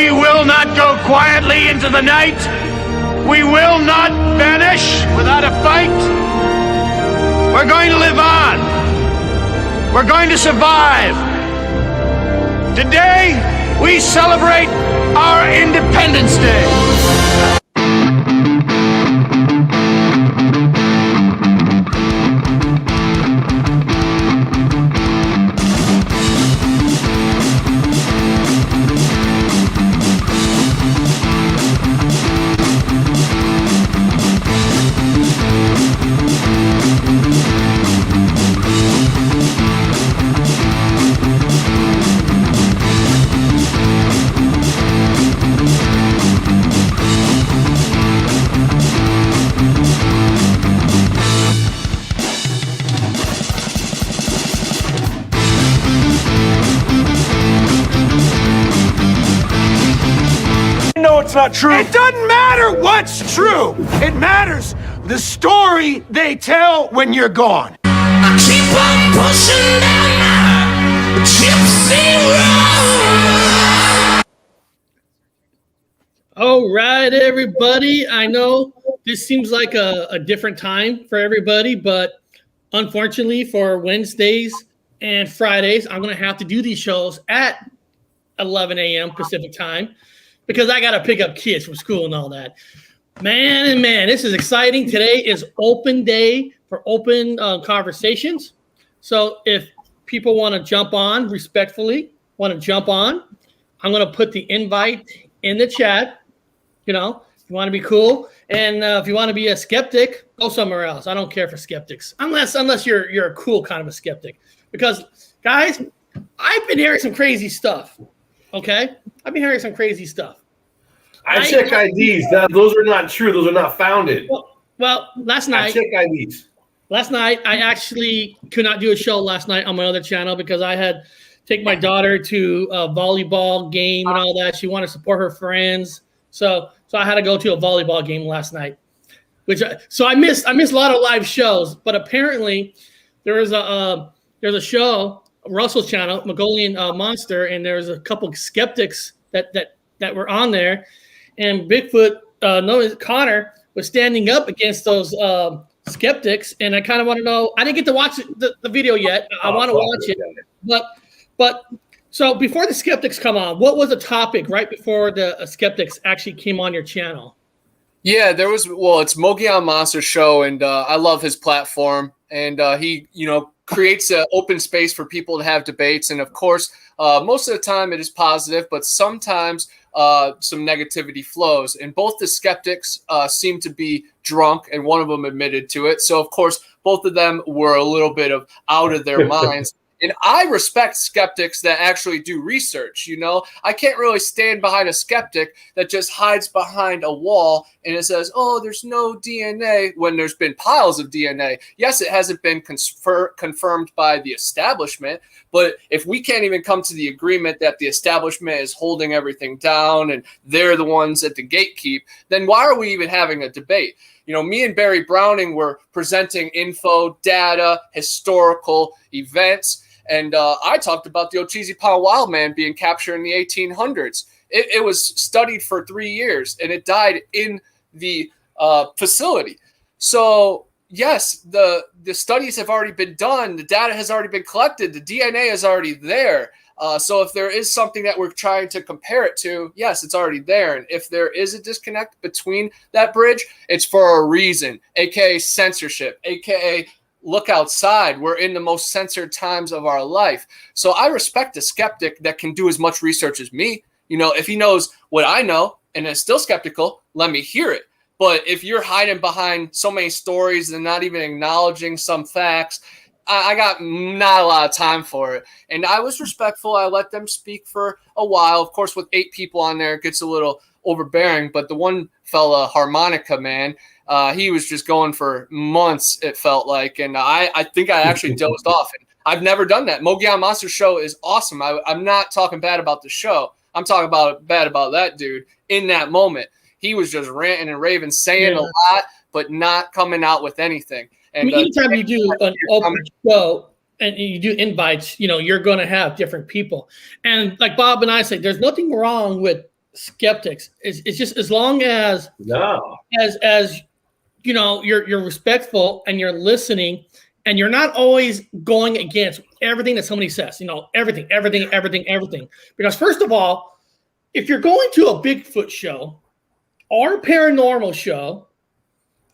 We will not go quietly into the night. We will not vanish without a fight. We're going to live on. We're going to survive. Today, we celebrate our Independence Day. It's not true. It doesn't matter what's true. It matters the story they tell when you're gone. I keep on pushing down my gypsy road. All right, everybody. I know this seems like a different time for everybody, but unfortunately for Wednesdays and Fridays, I'm going to have to do these shows at 11 a.m. Pacific time, because I got to pick up kids from school and all that. Man, this is exciting. Today is open day for open conversations. So if people want to jump on, respectfully, want to jump on, I'm going to put the invite in the chat. You know, if you want to be cool. And if you want to be a skeptic, go somewhere else. I don't care for skeptics. Unless you're a cool kind of a skeptic. Because, guys, I've been hearing some crazy stuff. Okay? I've been hearing some crazy stuff. I check IDs. Those are not true. Those are not founded. Well, last night. I check IDs. Last night, I actually could not do a show last night on my other channel because I had take my daughter to a volleyball game and all that. She wanted to support her friends. So I had to go to a volleyball game last night. So I missed a lot of live shows. But apparently, there's a show, Russell's channel, Mongolian Monster, and there was a couple of skeptics that were on there, and Bigfoot, known as Connor, was standing up against those skeptics, and I kind of want to know. I didn't get to watch the video yet. I want to watch it, but so before the skeptics come on, what was the topic right before the skeptics actually came on your channel? Yeah, there was. Well, it's Mongolian Monster show, and I love his platform, and he, creates an open space for people to have debates. And of course, most of the time it is positive, but sometimes some negativity flows. And both the skeptics seem to be drunk, and one of them admitted to it. So of course, both of them were a little bit out of their minds. And I respect skeptics that actually do research. I can't really stand behind a skeptic that just hides behind a wall and it says, oh, there's no DNA, when there's been piles of DNA. Yes, it hasn't been confirmed by the establishment, but if we can't even come to the agreement that the establishment is holding everything down and they're the ones at the gatekeep, then why are we even having a debate? Me and Barry Browning were presenting info, data, historical events. And I talked about the Ocheezy Pond wild man being captured in the 1800s. It was studied for 3 years, and it died in the facility. So, yes, the studies have already been done. The data has already been collected. The DNA is already there. So if there is something that we're trying to compare it to, yes, it's already there. And if there is a disconnect between that bridge, it's for a reason, a.k.a. censorship, a.k.a. look outside. We're in the most censored times of our life. So I respect a skeptic that can do as much research as me. If he knows what I know and is still skeptical, let me hear it. But if you're hiding behind so many stories and not even acknowledging some facts, I got not a lot of time for it. And I was respectful. I let them speak for a while. Of course, with 8 people on there, it gets a little overbearing. But the one fella, Harmonica Man, he was just going for months, it felt like. And I think I actually dozed off. And I've never done that. Mongolian Monster show is awesome. I'm not talking bad about the show. I'm talking bad about that dude in that moment. He was just ranting and raving, saying a lot, but not coming out with anything. And anytime you do an open show and you do invites, you're going to have different people. And like Bob and I say, there's nothing wrong with skeptics. It's just as long as as you know you're respectful and you're listening and you're not always going against everything that somebody says. You know, everything. Because first of all, if you're going to a Bigfoot show or a paranormal show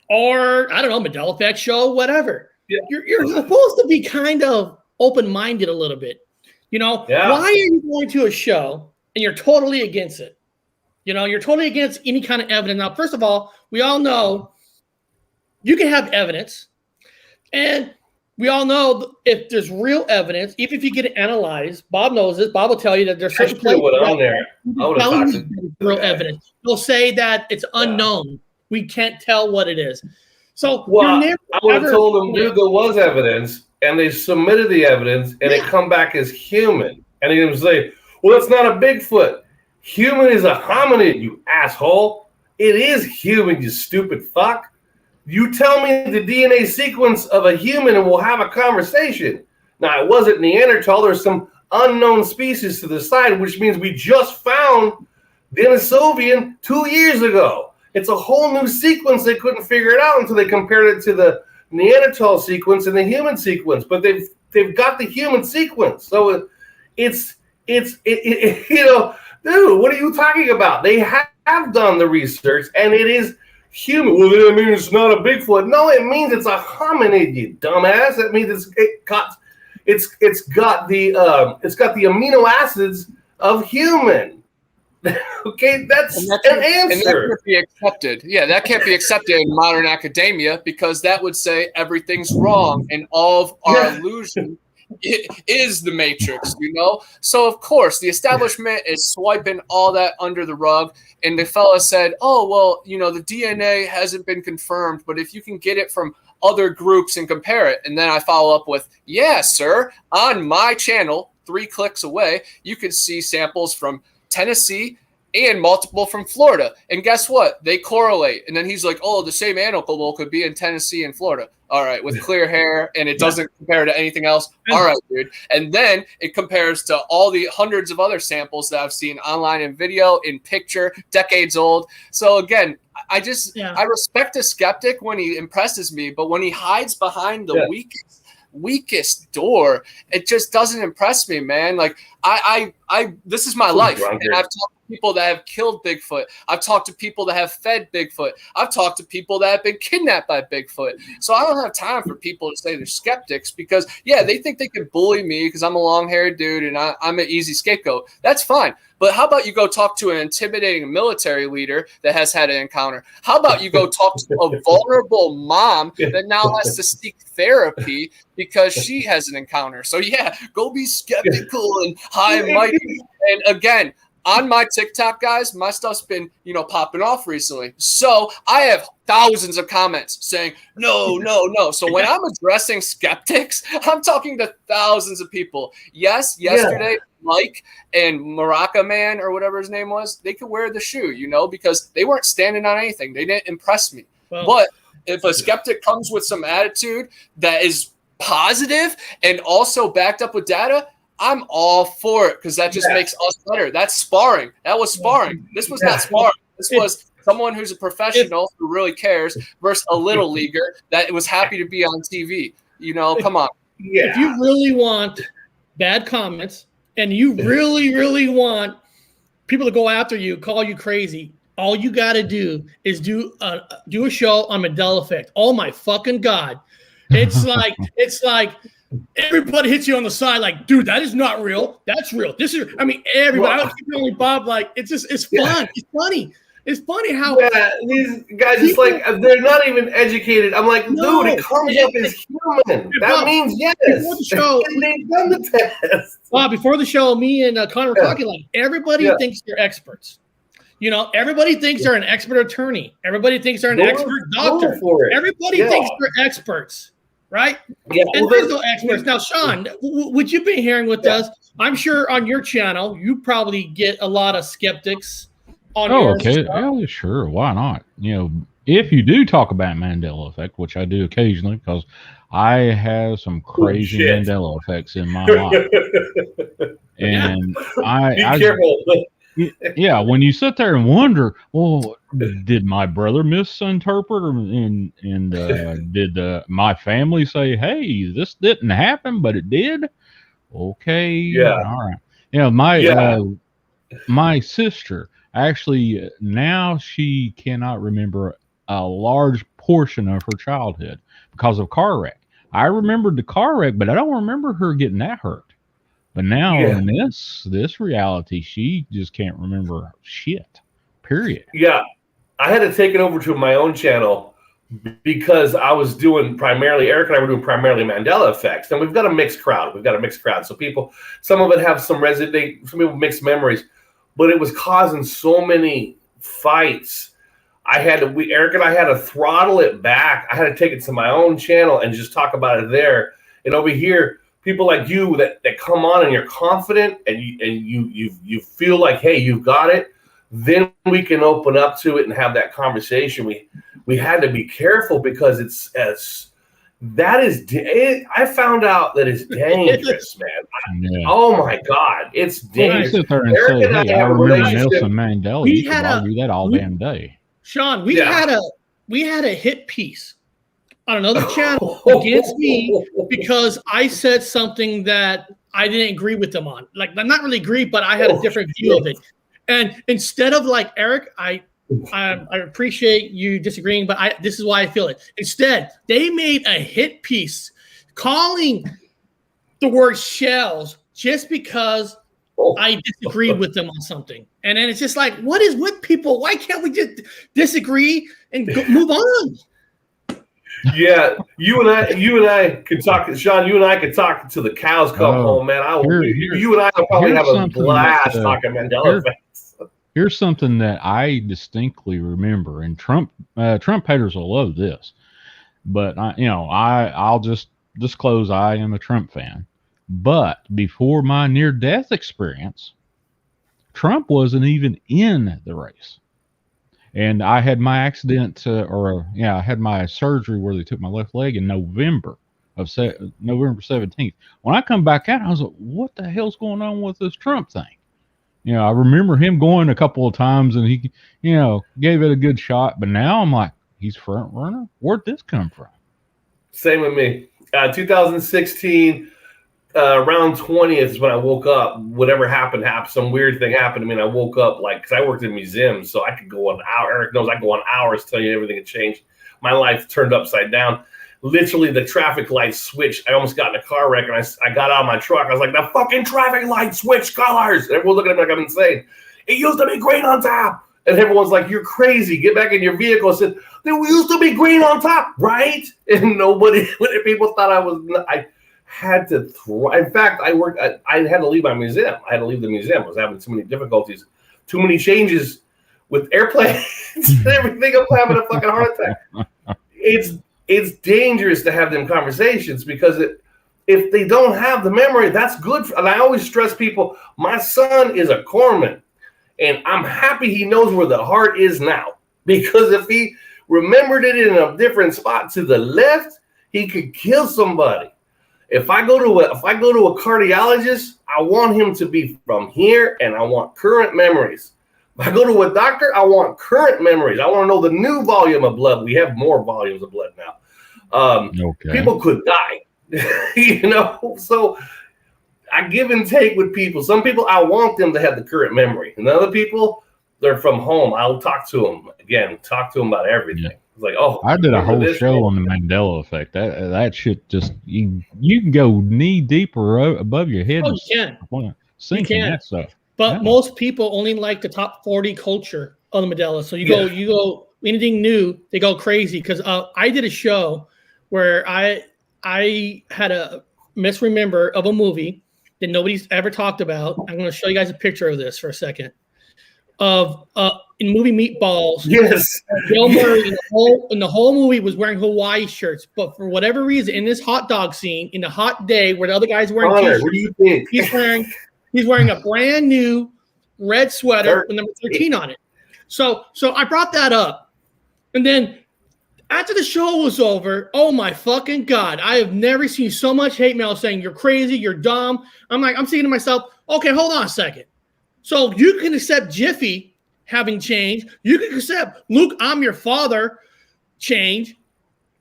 or I don't know, Mandela Effect show, whatever, you're supposed to be kind of open-minded a little bit. You know, why are you going to a show and you're totally against it? You know, you're totally against any kind of evidence. Now, first of all, we all know you can have evidence, and we all know if there's real evidence, even if you get it analyzed, Bob knows this. Bob will tell you that there's certain places real evidence. They'll say that it's unknown. We can't tell what it is. So I would have told them, dude, there was evidence, and they submitted the evidence, and it come back as human. And he would say, well, it's not a Bigfoot. Human is a hominid, you asshole. It is human, you stupid fuck. You tell me the DNA sequence of a human and we'll have a conversation. Now, it wasn't Neanderthal. There's some unknown species to the side, which means we just found Denisovian 2 years ago. It's a whole new sequence. They couldn't figure it out until they compared it to the Neanderthal sequence and the human sequence. But they've got the human sequence. So it's you know, dude, what are you talking about? They have done the research, and it is human. Well, that means it's not a Bigfoot. No, it means it's a hominid, you dumbass. That means it's got the amino acids of human. Okay, that's an answer. And that can't be accepted. Yeah, that can't be accepted in modern academia because that would say everything's wrong and all of our illusion is the Matrix, you know? So, of course, the establishment is swiping all that under the rug. And the fella said, oh, well, you know, the DNA hasn't been confirmed, but if you can get it from other groups and compare it. And then I follow up with, yeah, sir, on my channel, 3 clicks away, you can see samples from Tennessee and multiple from Florida. And guess what? They correlate. And then he's like, oh, the same animal could be in Tennessee and Florida. All right, with clear hair, and it doesn't compare to anything else. All right, dude. And then it compares to all the hundreds of other samples that I've seen online in video, in picture, decades old. So again, I respect a skeptic when he impresses me, but when he hides behind the weakest door, it just doesn't impress me, man. Like I this is my life, and I've talked to people that have killed Bigfoot. I've talked to people that have fed Bigfoot. I've talked to people that have been kidnapped by Bigfoot. So I don't have time for people to say they're skeptics because they think they can bully me because I'm a long-haired dude and I'm an easy scapegoat. That's fine. But how about you go talk to an intimidating military leader that has had an encounter? How about you go talk to a vulnerable mom that now has to seek therapy because she has an encounter? So go be skeptical and high and mighty. And again, on my TikTok, guys, my stuff's been, popping off recently. So I have thousands of comments saying, no. So when I'm addressing skeptics, I'm talking to thousands of people. Yes, yesterday, Mike and Maraca Man or whatever his name was, they could wear the shoe, because they weren't standing on anything. They didn't impress me. Well, but if a skeptic comes with some attitude that is positive and also backed up with data, I'm all for it because that just makes us better. That's sparring. That was sparring. This was not sparring. This was someone who's a professional who really cares versus a little leaguer that was happy to be on TV. Come on. Yeah. If you really want bad comments and you really, really want people to go after you, call you crazy, all you got to do is do a show on Mandela Effect. Oh my fucking God. It's like everybody hits you on the side like, dude, that is not real. That's real. Everybody. I don't keep telling Bob, like, it's fun. It's funny. It's funny how these guys just like they're not even educated. I'm like, dude, it comes up as human. That means yes. Before the show, they've done the test. Before the show, me and Connor were talking like everybody thinks they're experts. Everybody thinks they're an expert attorney. Everybody thinks they're an expert doctor. Everybody thinks they're experts. Right? Yeah, and there's no experts. Now, Sean, what you've been hearing with us, I'm sure on your channel, you probably get a lot of skeptics on yours. Okay. Yeah, sure. Why not? If you do talk about Mandela Effect, which I do occasionally, because I have some crazy Mandela effects in my life. And be careful. Yeah, when you sit there and wonder, well, did my brother misinterpret, and did my family say, "Hey, this didn't happen, but it did"? Okay, Yeah. all right. Yeah, my Yeah. my sister actually now she cannot remember a large portion of her childhood because of car wreck. I remembered the car wreck, but I don't remember her getting that hurt. But now Yeah. in this reality, she just can't remember shit. Period. Yeah. I had to take it over to my own channel because I was doing primarily, Eric and I were doing primarily Mandela effects. And we've got a mixed crowd. So people, some of it have some some people mixed memories, but it was causing so many fights. Eric and I had to throttle it back. I had to take it to my own channel and just talk about it there. And over here, people like you that come on and you're confident and you feel like, hey, you've got it. Then we can open up to it and have that conversation. We had to be careful because I found out that it's dangerous, man. Yeah. Oh my God, it's dangerous. You sit there and Eric say, and I "Hey, I have a remember relationship. Nelson Mandela." We You could had argue that all damn day. Sean, Yeah. we had a hit piece on another channel against me because I said something that I didn't agree with them on. Like, I'm not really agree, but I had a different view of it. And instead of like, Eric, I appreciate you disagreeing, but this is why I feel it. Instead, they made a hit piece calling the word shells just because I disagreed with them on something. And then it's just like, what is with people? Why can't we just disagree and move on? Yeah, you and I could talk, Sean. You and I could talk till the cows come home, man. You and I will probably have a blast talking Mandela effects. Here's something that I distinctly remember, and Trump haters will love this, but I'll just disclose I am a Trump fan. But before my near-death experience, Trump wasn't even in the race. And I had my accident, I had my surgery where they took my left leg in November 17th. When I come back out, I was like, what the hell's going on with this Trump thing? I remember him going a couple of times and he, gave it a good shot. But now I'm like, he's front runner? Where'd this come from? Same with me. 2016, around 20th is when I woke up. Whatever happened. Some weird thing happened to me, and I woke up because I worked in museums, so I could go on hour. Eric knows I could go on hours telling you everything had changed. My life turned upside down. Literally, the traffic light switched. I almost got in a car wreck, and I got out of my truck. I was like, the fucking traffic light switched colors. And everyone's looking at me like I'm insane. It used to be green on top. And everyone's like, you're crazy. Get back in your vehicle. I said, there used to be green on top, right? And people thought I had to in fact, I had to leave my museum. I had to leave the museum. I was having too many difficulties, too many changes with airplanes and everything. I'm having a fucking heart attack. It's dangerous to have them conversations because if they don't have the memory, that's good. And I always stress people, my son is a corpsman, and I'm happy he knows where the heart is now, because if he remembered it in a different spot to the left, he could kill somebody. If I go to a cardiologist, I want him to be from here, and I want current memories. If I go to a doctor, I want current memories. I want to know the new volume of blood. We have more volumes of blood now. Okay. People could die, So I give and take with people. Some people, I want them to have the current memory, and other people, they're from home. I'll talk to them about everything. Yeah. It's like, oh, I did a whole show on the Mandela effect. That shit just you can go knee deep or above your head. Oh, you can. Sinking that stuff. But most people only like the top 40 culture on the Mandela. So you go anything new, they go crazy. Because I did a show where I had a misremember of a movie that nobody's ever talked about. I'm going to show you guys a picture of this for a second. Of in movie Meatballs, yes, Bill Murray in the whole movie was wearing Hawaii shirts, but for whatever reason, in this hot dog scene, in the hot day where the other guy's wearing t-shirts, what do you think? He's wearing a brand new red sweater with number 13 on it. So I brought that up, and then after the show was over, oh my fucking God, I have never seen so much hate mail saying you're crazy, you're dumb. I'm thinking to myself, okay, hold on a second. So you can accept Jiffy having changed. You can accept Luke, I'm your father change.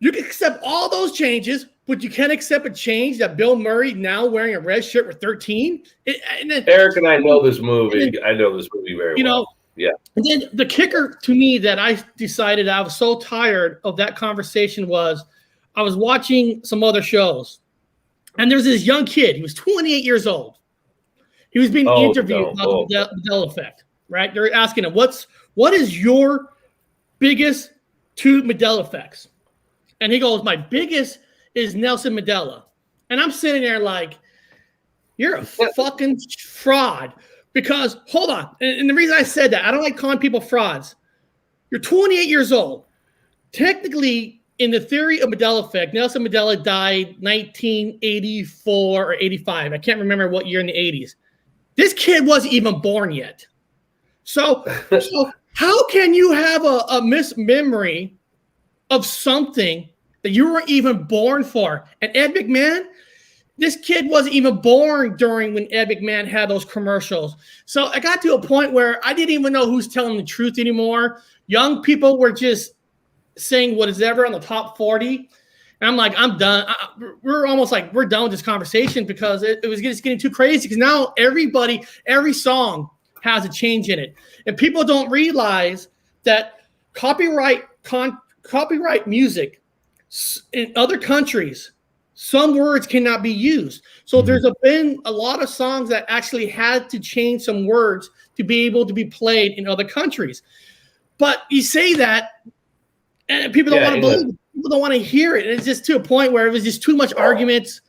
You can accept all those changes, but you can't accept a change that Bill Murray now wearing a red shirt with 13. Eric and I know this movie. I know this movie very well. Yeah. And then the kicker to me that I decided I was so tired of that conversation was I was watching some other shows, and there was this young kid. He was 28 years old. He was being interviewed about the Mandela effect, right? They're asking him, what is your biggest two Mandela effects? And he goes, my biggest is Nelson Mandela. And I'm sitting there like, you're a fucking fraud. Because, hold on. And the reason I said that, I don't like calling people frauds. You're 28 years old. Technically, in the theory of Mandela effect, Nelson Mandela died 1984 or 85. I can't remember what year in the 80s. This kid wasn't even born yet. So how can you have a mismemory of something that you weren't even born for? And Ed McMahon, this kid wasn't even born during when Ed McMahon had those commercials. So I got to a point where I didn't even know who's telling the truth anymore. Young people were just saying what is ever on the top 40. And I'm like, I'm done. We're almost like we're done with this conversation because it was just getting too crazy. Because now every song has a change in it. And people don't realize that copyright music in other countries, some words cannot be used. So there's been a lot of songs that actually had to change some words to be able to be played in other countries. But you say that, and people don't want to believe it. People don't want to hear it. And it's just to a point where it was just too much arguments.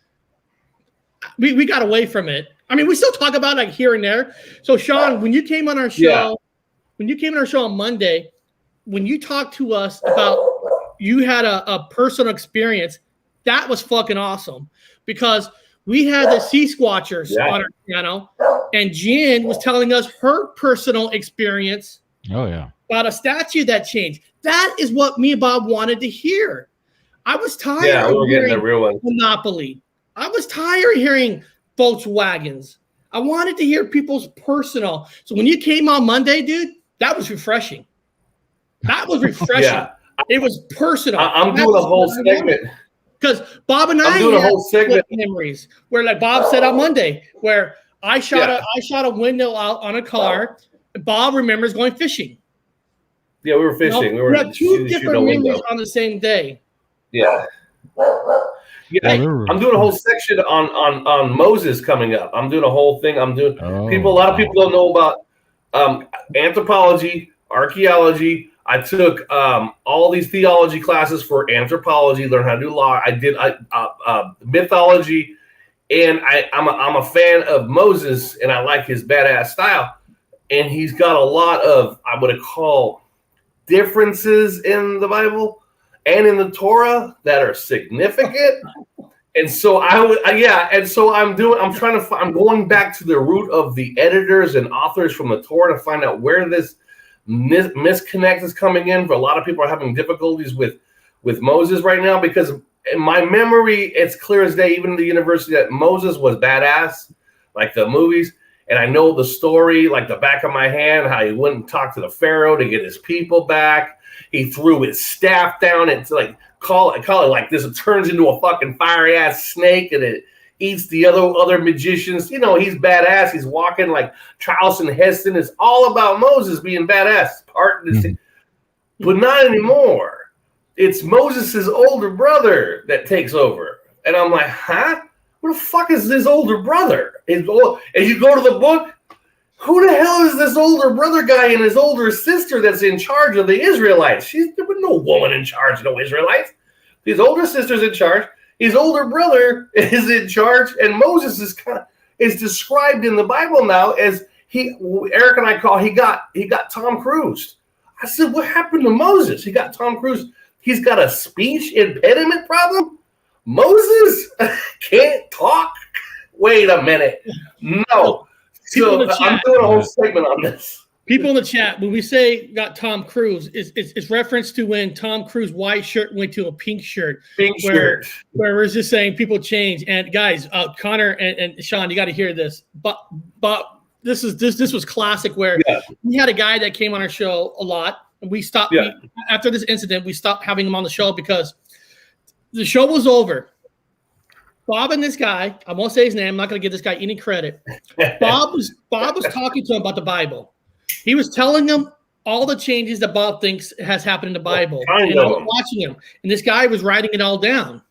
We got away from it. I mean, we still talk about it like here and there. So Sean, when you came on our show, on Monday, when you talked to us about you had a personal experience, that was fucking awesome because we had the Sea Squatchers on our channel, and Jen was telling us her personal experience. Oh yeah, about a statue that changed. That is what me and Bob wanted to hear. I was tired. Yeah, we were getting the real one. Monopoly. I was tired of hearing Volkswagens. I wanted to hear people's personal. So when you came on Monday, dude, that was refreshing. That was refreshing. Yeah. It was personal. I'm doing a whole segment. Because Bob and I had memories where, like Bob said on Monday, where I shot a window out on a car. Bob remembers going fishing. Yeah, we were fishing. We had two different memories on the same day. Yeah. Yeah, I'm doing a whole section on Moses coming up. I'm doing a whole thing. I'm doing a lot of people don't know about anthropology, archaeology. I took all these theology classes for anthropology, learn how to do law. I did mythology, and I'm a fan of Moses, and I like his badass style. And he's got a lot of I would call differences in the Bible and in the Torah that are significant. And so I'm going back to the root of the editors and authors from the Torah to find out where this misconnect is coming in. For a lot of people are having difficulties with Moses right now, because in my memory, it's clear as day, even in the university, that Moses was badass, like the movies. And I know the story like the back of my hand, how he wouldn't talk to the Pharaoh to get his people back. He threw his staff down and like call it like this. It turns into a fucking fiery ass snake and it eats the other magicians. You know, he's badass. He's walking like Charleston Heston. It's all about Moses being badass. But not anymore. It's Moses' older brother that takes over. And I'm like, huh? Who the fuck is this older brother? And you go to the book, who the hell is this older brother guy and his older sister that's in charge of the Israelites? There was no woman in charge of no Israelites. His older sister's in charge. His older brother is in charge. And Moses is described in the Bible now as Eric and I call, he got Tom Cruise. I said, what happened to Moses? He got Tom Cruise. He's got a speech impediment problem? Moses can't talk? Wait a minute. No. So I'm doing a whole segment on this. People in the chat, when we say got Tom Cruise, it's reference to when Tom Cruise white shirt went to a pink shirt. Where we're just saying people change. And guys, Connor and Sean, you got to hear this. But this was classic where we had a guy that came on our show a lot, and we stopped after this incident. We stopped having him on the show because the show was over. Bob and this guy, I won't say his name. I'm not going to give this guy any credit. Bob was talking to him about the Bible. He was telling him all the changes that Bob thinks has happened in the Bible. And I was watching him, and this guy was writing it all down.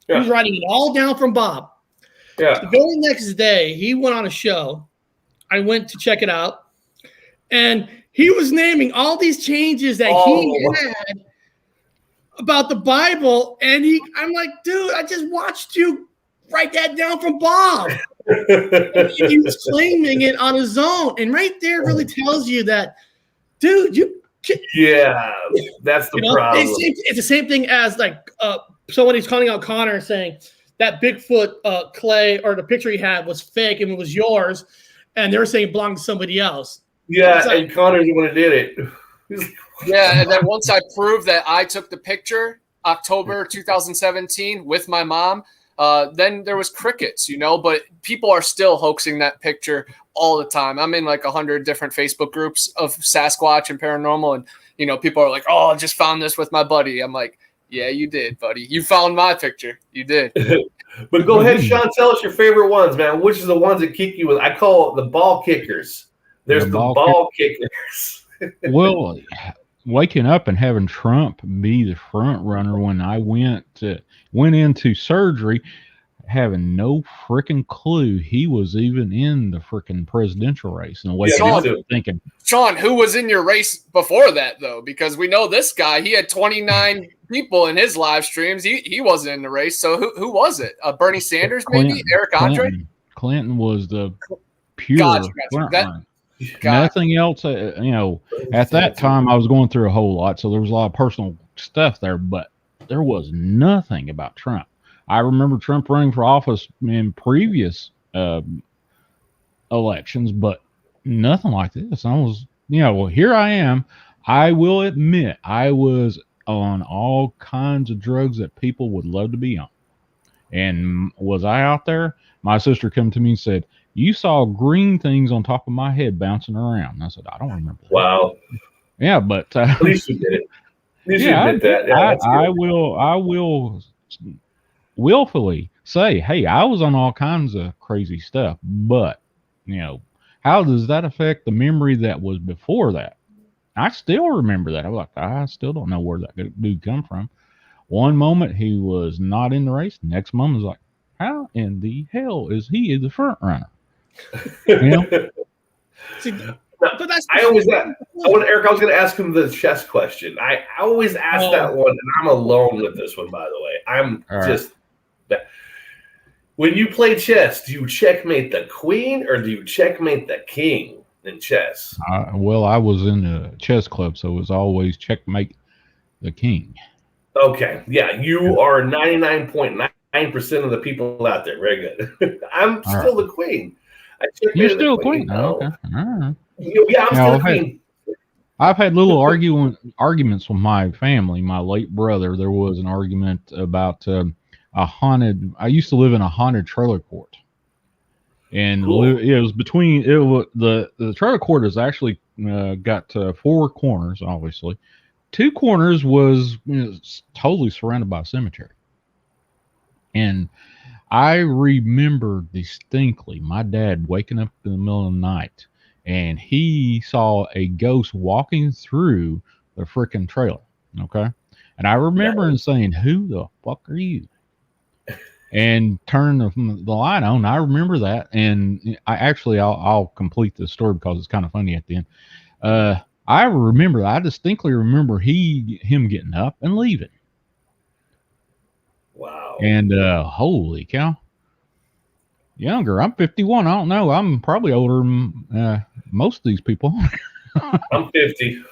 Yeah. He was writing it all down from Bob. Yeah. The very next day, he went on a show. I went to check it out, and he was naming all these changes that he had about the Bible, and I'm like, dude, I just watched you write that down from Bob. And he was claiming it on his own, and right there really tells you that, dude, that's the problem. It's the same thing as like somebody's calling out Connor saying that Bigfoot clay or the picture he had was fake and it was yours, and they were saying it belonged to somebody else. Yeah, like, and Connor's the one who did it. Yeah, and then once I proved that I took the picture, October 2017, with my mom, then there was crickets, but people are still hoaxing that picture all the time. I'm in like 100 different Facebook groups of Sasquatch and paranormal, and, people are like, oh, I just found this with my buddy. I'm like, yeah, you did, buddy. You found my picture. You did. But go ahead, Sean, tell us your favorite ones, man. Which is the ones that kick you with? I call it the ball kickers. There's the ball kickers. Well, waking up and having Trump be the front runner when I went into surgery, having no freaking clue he was even in the freaking presidential race, and waking up thinking, Sean, who was in your race before that though? Because we know this guy, he had 29 people in his live streams. He wasn't in the race. So who was it? Bernie Sanders, maybe? Eric Andre? Clinton was the pure front runner. Nothing else, at that time I was going through a whole lot, so there was a lot of personal stuff there, but there was nothing about Trump. I remember Trump running for office in previous elections, but nothing like this. I was, here I am. I will admit I was on all kinds of drugs that people would love to be on. And was I out there? My sister came to me and said, you saw green things on top of my head bouncing around. And I said, I don't remember that. Wow. Yeah, but at least you did it. At least you admit that. Yeah, I will willfully say, hey, I was on all kinds of crazy stuff, but how does that affect the memory that was before that? I still remember that. I'm like, I still don't know where that dude come from. One moment he was not in the race, next moment was like, how in the hell is he the front runner? See, but that's I was going to ask him the chess question. I always ask that one, and I'm alone with this one, by the way. I'm just that. When you play chess, do you checkmate the queen or do you checkmate the king in chess? Well, I was in a chess club, so it was always checkmate the king. Okay. Yeah, you are 99.9% of the people out there. Very good. I'm still the queen. You're still the queen? Oh, okay. All right. Yeah, I'm still the queen. I've had little arguments with my family. My late brother, there was an argument about a haunted. I used to live in a haunted trailer court, and it was between the trailer court is actually got 4 corners. Obviously, 2 corners was totally surrounded by a cemetery, and I remember distinctly my dad waking up in the middle of the night, and he saw a ghost walking through the freaking trailer. Okay, and I remember him saying, "Who the fuck are you?" And turn the light on. I remember that, and I'll complete this story because it's kind of funny at the end. I distinctly remember him getting up and leaving. Wow. And holy cow. Younger. I'm 51. I don't know. I'm probably older than most of these people. I'm 50.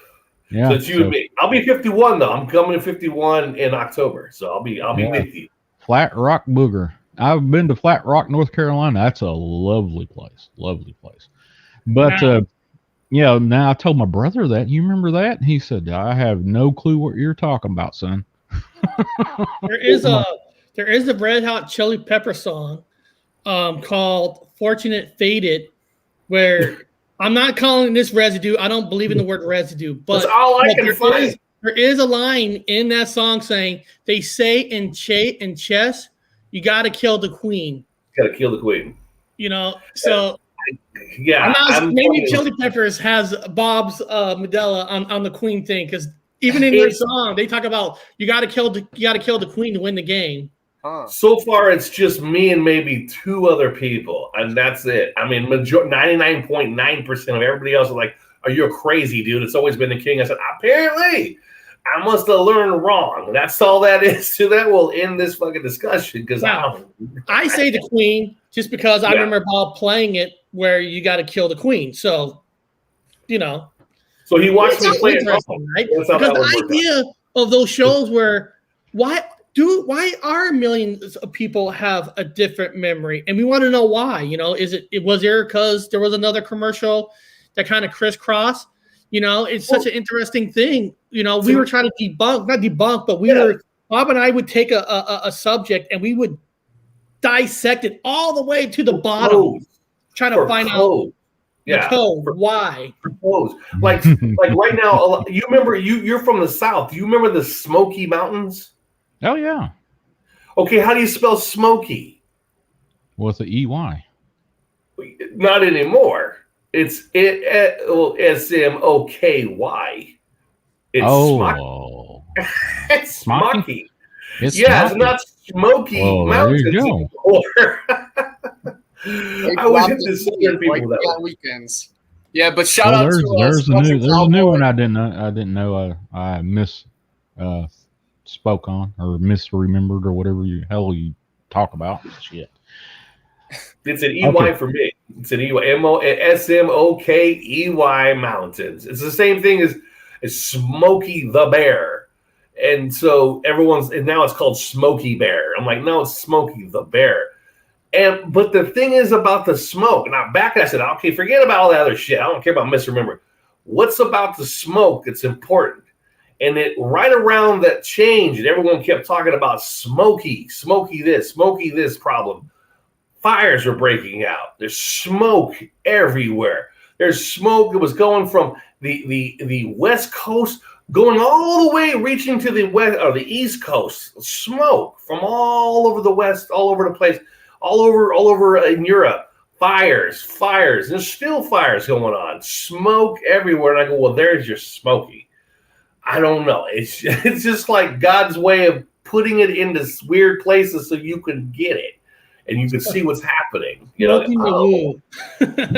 Yeah. So it's you and me. I'll be 51 though. I'm coming to 51 in October. So I'll be with you. Flat Rock Booger. I've been to Flat Rock, North Carolina. That's a lovely place. Lovely place. But now I told my brother that. You remember that? And he said, I have no clue what you're talking about, son. There is a Red Hot Chili Pepper song called Fortunate Faded where I'm not calling this residue. I don't believe in the word residue, but That's all I can find. There is a line in that song saying they say in chess, you got to kill the queen. Got to kill the queen. You know, so yeah. Maybe Chili Peppers has Bob's Medela on the queen thing, because even in their song they talk about you got to kill the queen to win the game. So far, it's just me and maybe 2 other people, and that's it. I mean, 99.9% of everybody else is like, "Are you crazy, dude? It's always been the king." I said, "Apparently, I must have learned wrong." That's all that is to that. We'll end this fucking discussion because I say the queen just because I remember Bob playing it where you got to kill the queen. So, you know. So he watched me play it, right? Because the idea of those shows where why are millions of people have a different memory, and we want to know why? You know, was there because there was another commercial that kind of crisscrossed? You know, it's such an interesting thing. You know, we were trying to not debunk, but Bob and I would take a subject and we would dissect it all the way to the bottom, trying to find out the code. Why? Like right now, you remember you're from the South. Do you remember the Smoky Mountains? Oh yeah. Okay, how do you spell Smoky? What's the EY? Not anymore. It's SMOKY. It's oh, it's Smoky. It's not Smoky Mountains anymore. I always hit this southern people that on weekends. Yeah, but shout out to there's a new one I didn't know I spoke on or misremembered or whatever you talk about. Shit. It's an EY for me. It's an EY, SMOKEY Mountains. It's the same thing as Smokey the Bear. And so now it's called Smokey Bear. I'm like, no, it's Smokey the Bear. But the thing is about the smoke. Now back I said, okay, forget about all that other shit. I don't care about misremembering. What's about the smoke that's important? And it right around that change, and everyone kept talking about smoky this problem. Fires were breaking out. There's smoke everywhere. There's smoke that was going from the West Coast, going all the way, reaching to the west or the East Coast. Smoke from all over the West, all over the place, all over in Europe. Fires. There's still fires going on. Smoke everywhere. And I go, well, there's your Smoky. I don't know. It's just like God's way of putting it into weird places so you can get it and you can see what's happening. Smoking the woo.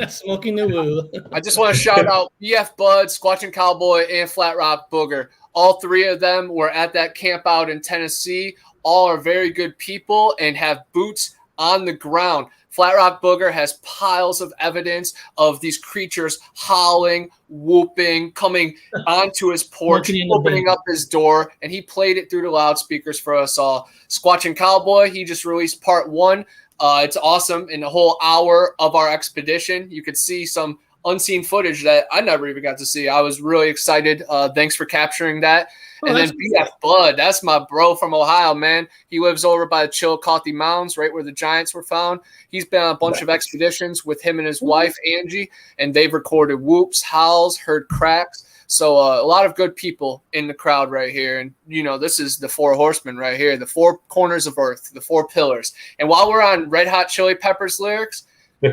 Smoking the woo. I just want to shout out BF Bud, Squatching Cowboy, and Flat Rock Booger. All 3 of them were at that camp out in Tennessee. All are very good people and have boots on the ground. Flat Rock Booger has piles of evidence of these creatures howling, whooping, coming onto his porch, opening up his door, and he played it through the loudspeakers for us all. Squatching Cowboy, he just released part 1. It's awesome. In the whole hour of our expedition, you could see some unseen footage that I never even got to see. I was really excited. Thanks for capturing that. And then BF Bud, that's my bro from Ohio, man. He lives over by the Chillicothe Mountains, right where the Giants were found. He's been on a bunch of expeditions with him and his wife, Angie, and they've recorded whoops, howls, heard cracks. So a lot of good people in the crowd right here. And, this is the 4 horsemen right here, the 4 corners of Earth, the 4 pillars. And while we're on Red Hot Chili Peppers lyrics,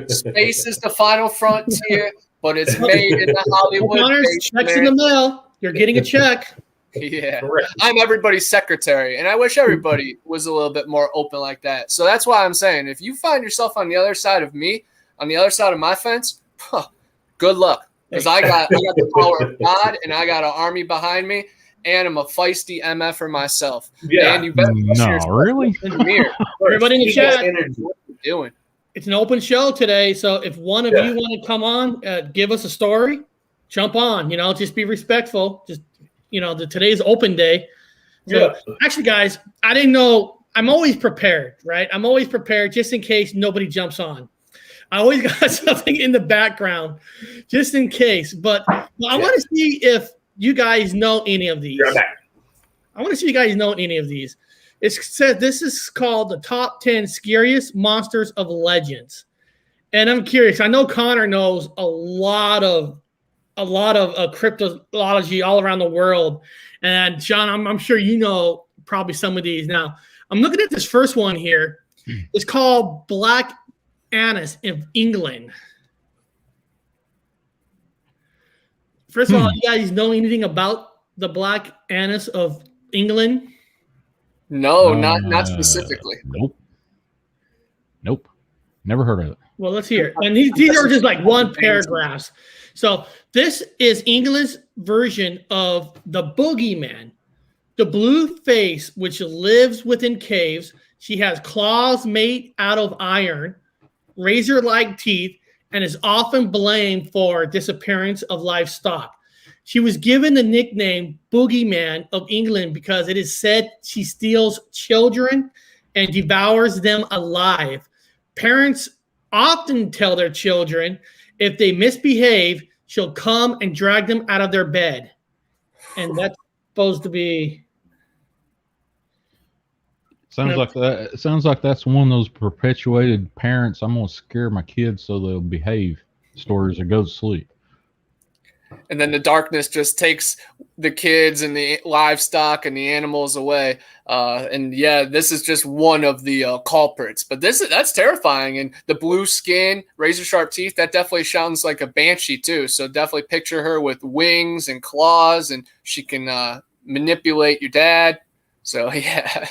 space is the final frontier, but it's made in the Hollywood. Checks in the mail. You're getting a check. Yeah, I'm everybody's secretary, and I wish everybody was a little bit more open like that. So that's why I'm saying, if you find yourself on the other side of me, on the other side of my fence, good luck, because I got the power of God, and I got an army behind me, and I'm a feisty MFer myself. Yeah, and you better really? Everybody in the chat, what are you doing? It's an open show today, so if one of you want to come on, give us a story, jump on. Just be respectful. Just today's open day. So actually, guys, I didn't know. I'm always prepared, right? I'm always prepared just in case nobody jumps on. I always got something in the background just in case. But I want to see if you guys know any of these. I want to see if you guys know any of these. It says this is called the top 10 scariest monsters of legends. And I'm curious. I know Connor knows a lot of cryptozoology all around the world. And John, I'm sure you know probably some of these. Now, I'm looking at this first one here. It's called Black Annis of England. First of all, you guys know anything about the Black Annis of England? No, not specifically. Nope. Never heard of it. Well, let's hear it. And these are just like one paragraphs. So this is England's version of the boogeyman. The blue face, which lives within caves. She has claws made out of iron, razor-like teeth, and is often blamed for disappearance of livestock. She was given the nickname Boogeyman of England because it is said she steals children and devours them alive. Parents often tell their children if they misbehave, she'll come and drag them out of their bed. And that's supposed to be... Sounds like that's one of those perpetuated parents. I'm gonna scare my kids so they'll behave. Stories that go to sleep. And then the darkness just takes the kids and the livestock and the animals away. And yeah, this is just one of the culprits. But that's terrifying. And the blue skin, razor sharp teeth, that definitely sounds like a banshee too. So definitely picture her with wings and claws, and she can manipulate your dad. So yeah.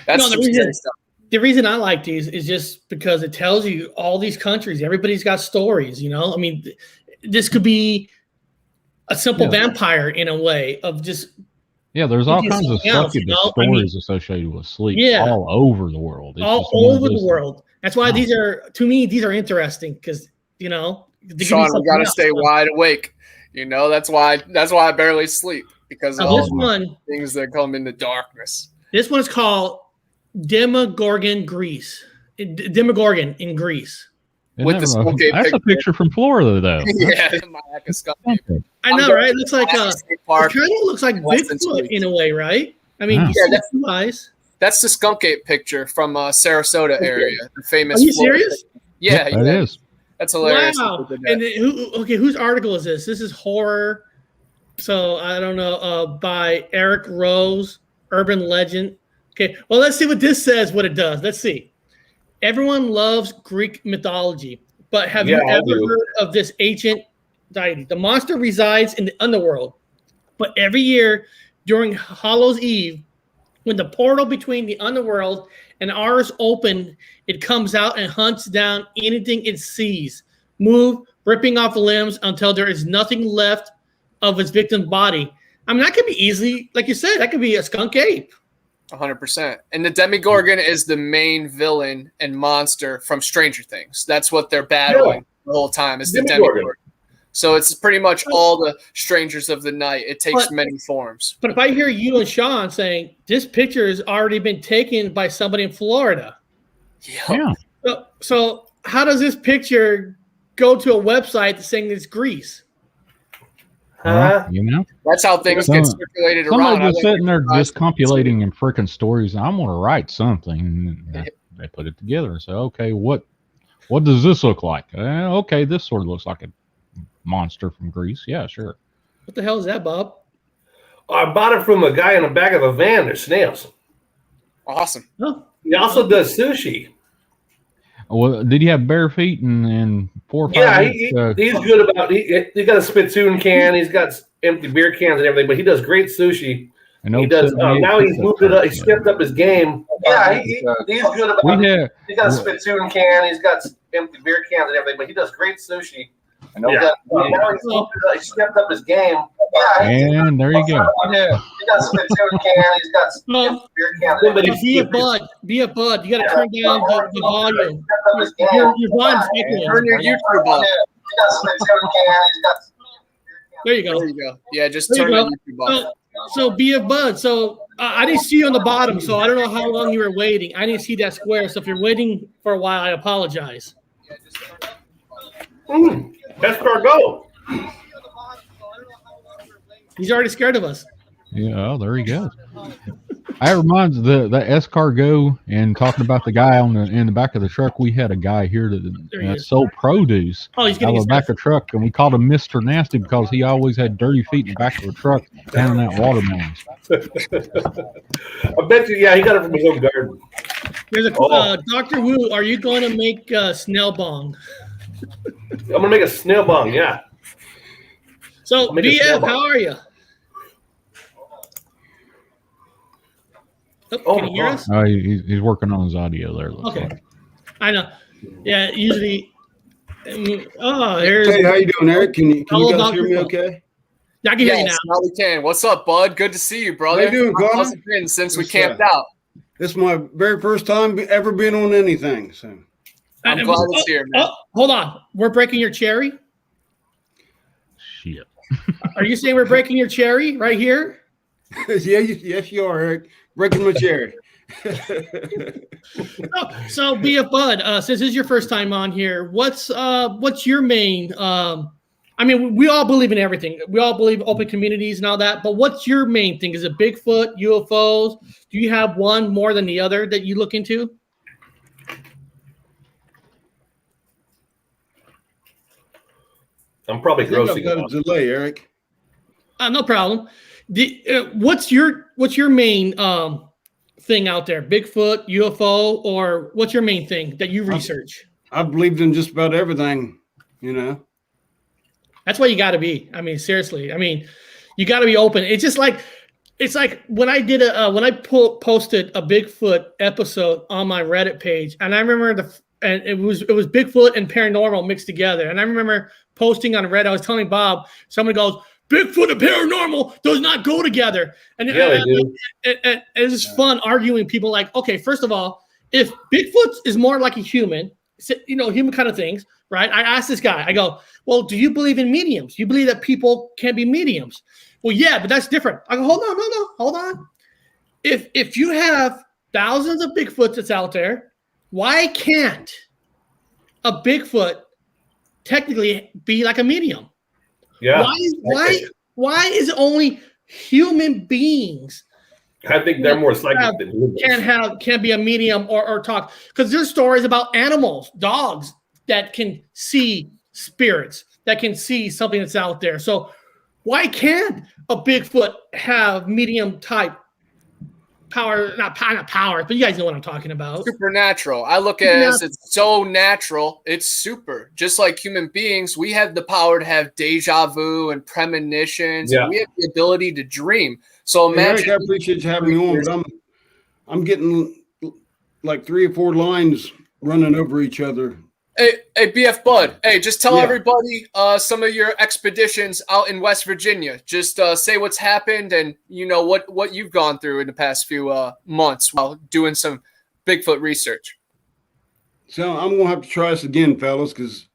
That's the reason I like these is just because it tells you all these countries, everybody's got stories, you know? I mean, this could be a simple vampire in a way of just... Yeah, there's all kinds of stories associated with sleep all over the world. All over the world. That's why these are, to me, these are interesting because, you know... Sean, we got to stay wide awake. You know, that's why I barely sleep, because of all the things that come in the darkness. This one's called Demogorgon in Greece. With the skunk ape that's a picture from Florida, though. Yeah, I know, right? It looks like it kind of looks like Bigfoot in a way, right? I mean, that's the skunk ape picture from Sarasota area, the famous. Are you serious? Yeah, it is. That's hilarious. Wow. And whose article is this? This is horror. So I don't know. By Eric Rose, Urban Legend. Okay, well, let's see what this says, what it does. Let's see. Everyone loves Greek mythology, but have you ever heard of this ancient deity? The monster resides in the underworld, but every year during Hallows Eve, when the portal between the underworld and ours open, it comes out and hunts down anything it sees, ripping off limbs until there is nothing left of its victim's body. I mean, that could be easily, like you said, that could be a skunk ape. 100%. And the Demogorgon is the main villain and monster from Stranger Things. That's what they're battling the whole time, is the Demogorgon. So it's pretty much all the strangers of the night. It takes many forms. But if I hear you and Sean saying this picture has already been taken by somebody in Florida. Yeah. So how does this picture go to a website saying it's Greece? You know, that's how things get circulated around. Somebody was sitting there just compilating and freaking stories. And I'm going to write something. And they put it together and say, okay, what does this look like? Okay, this sort of looks like a monster from Greece. Yeah, sure. What the hell is that, Bob? I bought it from a guy in the back of a van. They're snails. Awesome. Oh. He also does sushi. Well, did he have bare feet and 4 or 5? Yeah, he's good about. He got a spittoon can. He's got empty beer cans and everything. But he does great sushi. He does. Now he's moved it up. He stepped up his game. Yeah, he's good about. He got a spittoon can. He's got empty beer cans and everything. But he does great sushi. Now he's stepped up his game. And there you go. He got a spittoon can. He's got empty beer cans. Be a bud. You got to turn down the volume. Your volume's echoing. Turn your YouTube up. There you go. There you go. Yeah, just turn your YouTube up. So be a bud. So I didn't see you on the bottom, so I don't know how long you were waiting. I didn't see that square. So if you're waiting for a while, I apologize. Escargot. He's already scared of us. Yeah, there he goes. That reminds the escargot and talking about the guy in the back of the truck. We had a guy here that sold produce Oh, he's out getting of his the back of the truck, and we called him Mr. Nasty because he always had dirty feet in the back of the truck handing out watermelons. I bet you, yeah, he got it from his own garden. There's a Dr. Wu. Are you going to make snail bong? I'm gonna make a snail bong. Yeah. So, BF, how are you? Oh, can you hear us? Oh, he's working on his audio there. Okay. Like. I know. Yeah, usually. Here's. Hey, how you doing, Eric? Can you guys hear me okay? Yeah, I can hear you now. Now we can. What's up, bud? Good to see you, brother. How you doing, Connor? How's it been since we camped out? This is my very first time ever being on anything. So I'm glad it's here, man. Hold on. We're breaking your cherry? Shit. Are you saying we're breaking your cherry right here? yes, you are, Eric. Breaking my cherry. So BF Bud, since this is your first time on here, what's your main I mean, we all believe in everything. We all believe open communities and all that, but what's your main thing? Is it Bigfoot, UFOs? Do you have one more than the other that you look into? I'm probably grossing. I've got a delay, Eric. No problem. What's your main thing out there? Bigfoot, UFO, or what's your main thing that you research? I believed in just about everything, you know. That's what you got to be. I mean, seriously. I mean, you got to be open. It's just like when I did posted a Bigfoot episode on my Reddit page, and I remember and it was Bigfoot and paranormal mixed together. And I remember posting on Reddit. I was telling Bob, someone goes, Bigfoot and paranormal does not go together. And yeah, they do. It's just fun arguing people like, okay, first of all, if Bigfoot is more like a human, human kind of things, right? I asked this guy, I go, well, do you believe in mediums? Do you believe that people can be mediums? Well, yeah, but that's different. I go, hold on. If you have thousands of Bigfoots that's out there, why can't a Bigfoot technically be like a medium? Yeah. Why is it only human beings? I think they're more psychic than humans. Can be a medium or talk, because there's stories about animals, dogs that can see spirits, that can see something that's out there. So why can't a Bigfoot have medium type power? Not power, but you guys know what I'm talking about. Supernatural. I look at it as it's so natural. It's super. Just like human beings, we have the power to have deja vu and premonitions. Yeah. And we have the ability to dream. So imagine. Eric, I appreciate you having me on, but I'm getting like 3 or 4 lines running over each other. Hey, BF Bud. Hey, just tell everybody some of your expeditions out in West Virginia. Just say what's happened and what you've gone through in the past few months while doing some Bigfoot research. So I'm gonna have to try this again, fellas, because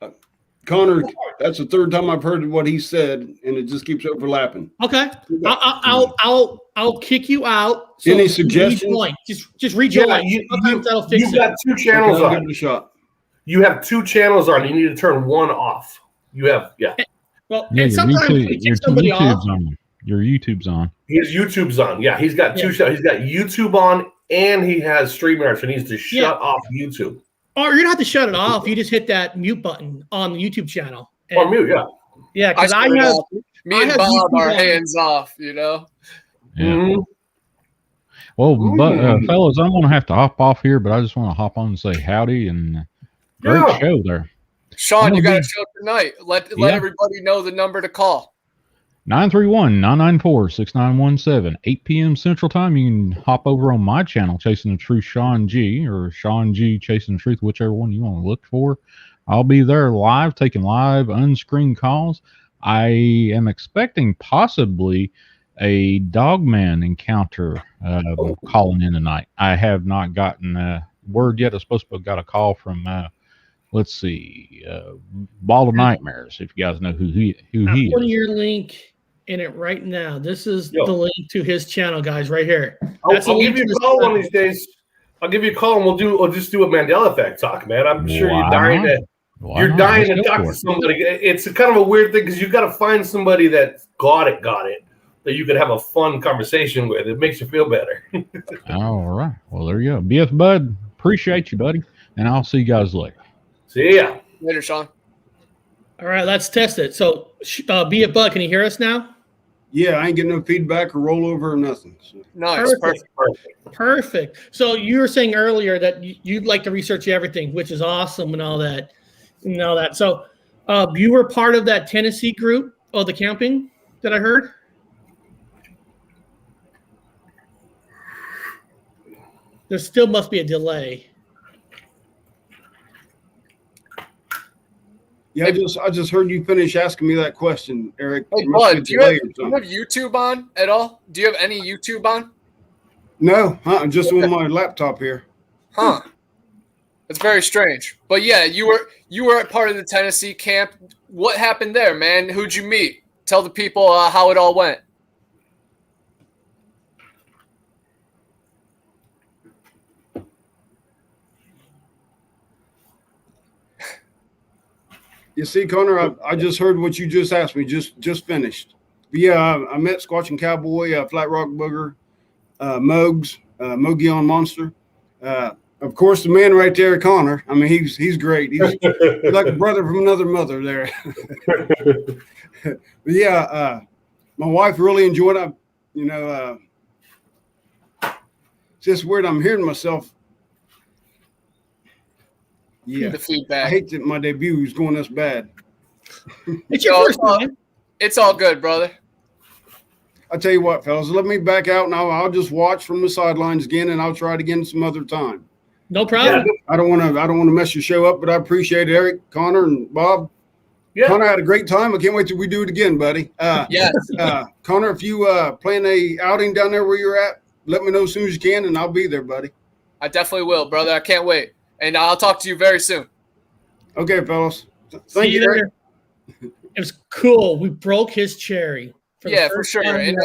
Connor, that's the 3rd time I've heard what he said, and it just keeps overlapping. Okay, I'll kick you out. So any suggestions? Just rejoin. You've got 2 channels on. Give it a shot. You have 2 channels on. You need to turn one off. You have, Well, Yeah, and sometimes your YouTube's on. Your YouTube's on. His YouTube's on. Yeah, he's got 2 shows. He's got YouTube on, and he has StreamYard, so he needs to shut off YouTube. Or you're gonna have to shut it off. You just hit that mute button on the YouTube channel. Or mute, yeah. Yeah, because me and Bob are hands off. Yeah. Mm-hmm. Well, but fellas, I'm gonna have to hop off here, but I just want to hop on and say howdy and great show there. Sean, you got a show tonight. Let everybody know the number to call. 931-994-6917, 8 p.m. Central Time. You can hop over on my channel, Chasing the Truth, Sean G, or Sean G, Chasing the Truth, whichever one you want to look for. I'll be there live, taking live unscreened calls. I am expecting possibly a Dogman encounter calling in tonight. I have not gotten word yet. I'm supposed to have got a call from let's see, Ball of Nightmares, if you guys know who he is. I'm putting your link in it right now. This is the link to his channel, guys, right here. I'll give you a call one of these days. I'll give you a call and we'll just do a Mandela Effect talk, man. I'm sure you're dying to talk to somebody. It's a kind of a weird thing because you got to find somebody that got it. that you could have a fun conversation with. It makes you feel better. All right. Well, there you go. BF Bud, appreciate you, buddy. And I'll see you guys later. See ya. Later, Sean. All right, let's test it. So, be a bud. Can you hear us now? Yeah, I ain't getting no feedback or rollover or nothing. So. Nice. Perfect. So you were saying earlier that you'd like to research everything, which is awesome and all that. So you were part of that Tennessee group of the camping that I heard? There still must be a delay. Yeah, I just heard you finish asking me that question, Eric. Hey, Bud, do you have YouTube on at all? Do you have any YouTube on? No, just on my laptop here. Huh. It's very strange. But yeah, you were a part of the Tennessee camp. What happened there, man? Who'd you meet? Tell the people how it all went. You see, Connor, I just heard what you just asked me, just finished. But yeah, I met Squatching Cowboy, Flat Rock Booger, Mogs, Mogion Monster. Of course, the man right there, Connor. I mean, he's great. He's like a brother from another mother there. But yeah, my wife really enjoyed it. It's just weird. I'm hearing myself. Yeah, the feedback. I hate that my debut is going this bad. It's your first time. It's all good, brother. I tell you what, fellas, let me back out and I'll just watch from the sidelines again, and I'll try it again some other time. No problem. Yeah, I don't want to mess your show up, but I appreciate it, Eric, Connor, and Bob. Yeah. Connor, I had a great time. I can't wait till we do it again, buddy. Yes. Connor, if you plan a outing down there where you're at, let me know as soon as you can, and I'll be there, buddy. I definitely will, brother. I can't wait. And I'll talk to you very soon. Okay, fellas. Thank you, Eric. It was cool. We broke his cherry. For sure. And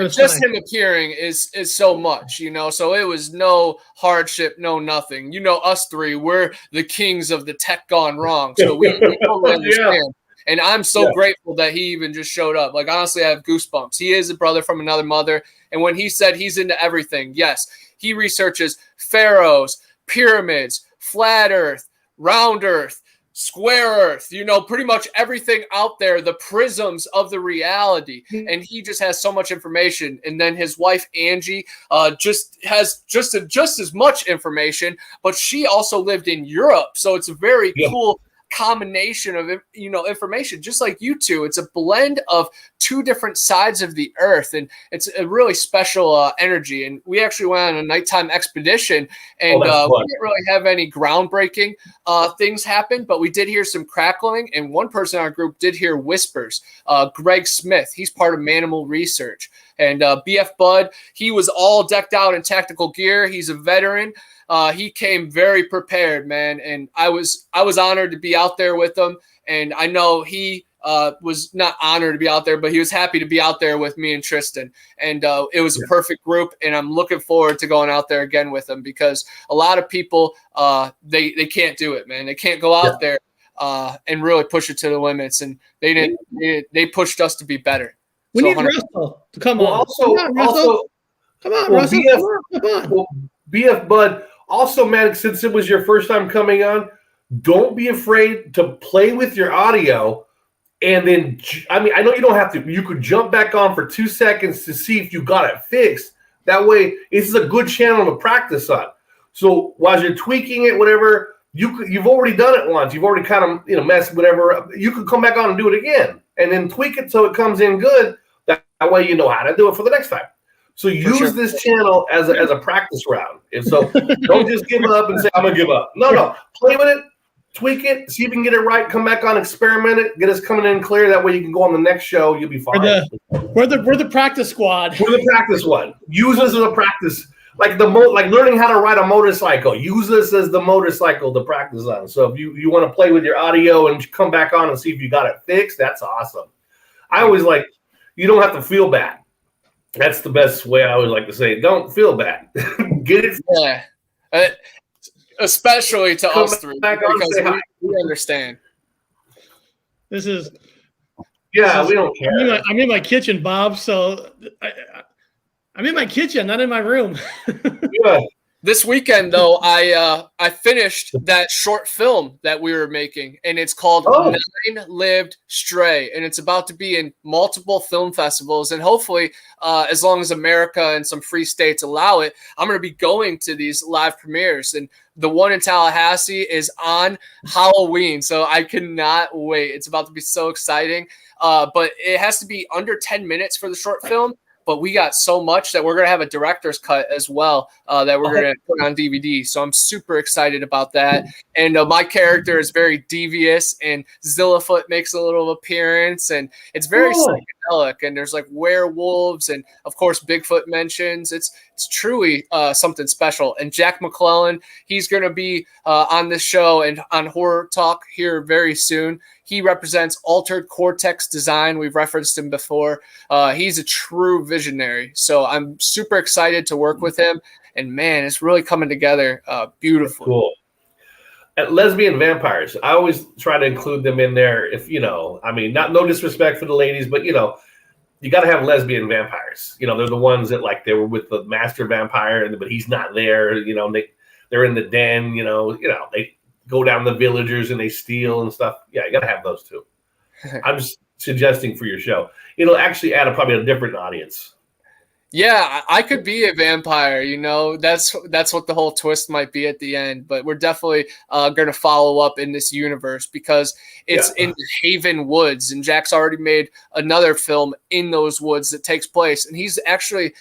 just him appearing is so much, so it was no hardship, no nothing. Us three, we're the kings of the tech gone wrong. So we totally understand. Yeah. And I'm so grateful that he even just showed up. Like, honestly, I have goosebumps. He is a brother from another mother. And when he said he's into everything, yes, he researches pharaohs, pyramids, flat earth, round earth, square earth, pretty much everything out there, the prisms of the reality. And he just has so much information. And then his wife, Angie, just has just as much information, but she also lived in Europe. So it's a very cool combination of information, just like you two. It's a blend of two different sides of the earth, and it's a really special energy. And we actually went on a nighttime expedition, and we didn't really have any groundbreaking things happen, but we did hear some crackling, and one person in our group did hear whispers. Greg Smith, he's part of Manimal Research, and BF Bud, he was all decked out in tactical gear. He's a veteran. He came very prepared, man, and I was honored to be out there with him. And I know he was not honored to be out there, but he was happy to be out there with me and Tristan. And it was a perfect group, and I'm looking forward to going out there again with him, because a lot of people they can't do it, man. They can't go out there and really push it to the limits, and they pushed us to be better. We need Russell to come on. Come on, Russell. Come on. BF Bud. Also, man, since it was your first time coming on, don't be afraid to play with your audio. And then, I know you don't have to. You could jump back on for 2 seconds to see if you got it fixed. That way, this is a good channel to practice on. So while you're tweaking it, whatever, you've already done it once. You've already kind of messed whatever. You could come back on and do it again, and then tweak it so it comes in good. That way, you know how to do it for the next time. So use this channel as a practice round. And so don't just give up and say, I'm going to give up. No. Play with it, tweak it, see if you can get it right, come back on, experiment it, get us coming in clear. That way you can go on the next show. You'll be fine. We're the practice squad. We're the practice one. Use us as a practice. Like learning how to ride a motorcycle. Use this as the motorcycle to practice on. So if you want to play with your audio and come back on and see if you got it fixed, that's awesome. I always you don't have to feel bad. That's the best way I would like to say it. Don't feel bad. Get it. Yeah. Especially to us three, because we understand. This is Yeah, we don't care. I'm in my kitchen, Bob. So I'm in my kitchen, not in my room. Yeah. This weekend, though, I finished that short film that we were making, and it's called Nine Lived Stray, and it's about to be in multiple film festivals, and hopefully, as long as America and some free states allow it, I'm going to be going to these live premieres, and the one in Tallahassee is on Halloween, so I cannot wait. It's about to be so exciting, but it has to be under 10 minutes for the short film. But we got so much that we're going to have a director's cut as well that we're going to put on DVD. So I'm super excited about that. And my character is very devious, and Zillafoot makes a little appearance, and it's very psychedelic. And there's like werewolves, and of course Bigfoot mentions. It's truly something special. And Jack McClellan, he's going to be on this show and on Horror Talk here very soon. He represents Altered Cortex Design. We've referenced him before. He's a true visionary. So I'm super excited to work with him. And man, it's really coming together beautifully. Cool. And lesbian vampires. I always try to include them in there. If I mean, no disrespect for the ladies, but you got to have lesbian vampires. They're the ones that they were with the master vampire, but he's not there. They're in the den. They go down the villagers and they steal and stuff. Yeah, you got to have those too. I'm just suggesting for your show. It'll actually add probably a different audience. Yeah, I could be a vampire, That's what the whole twist might be at the end. But we're definitely going to follow up in this universe because it's in the Haven Woods, and Jack's already made another film in those woods that takes place, and he's actually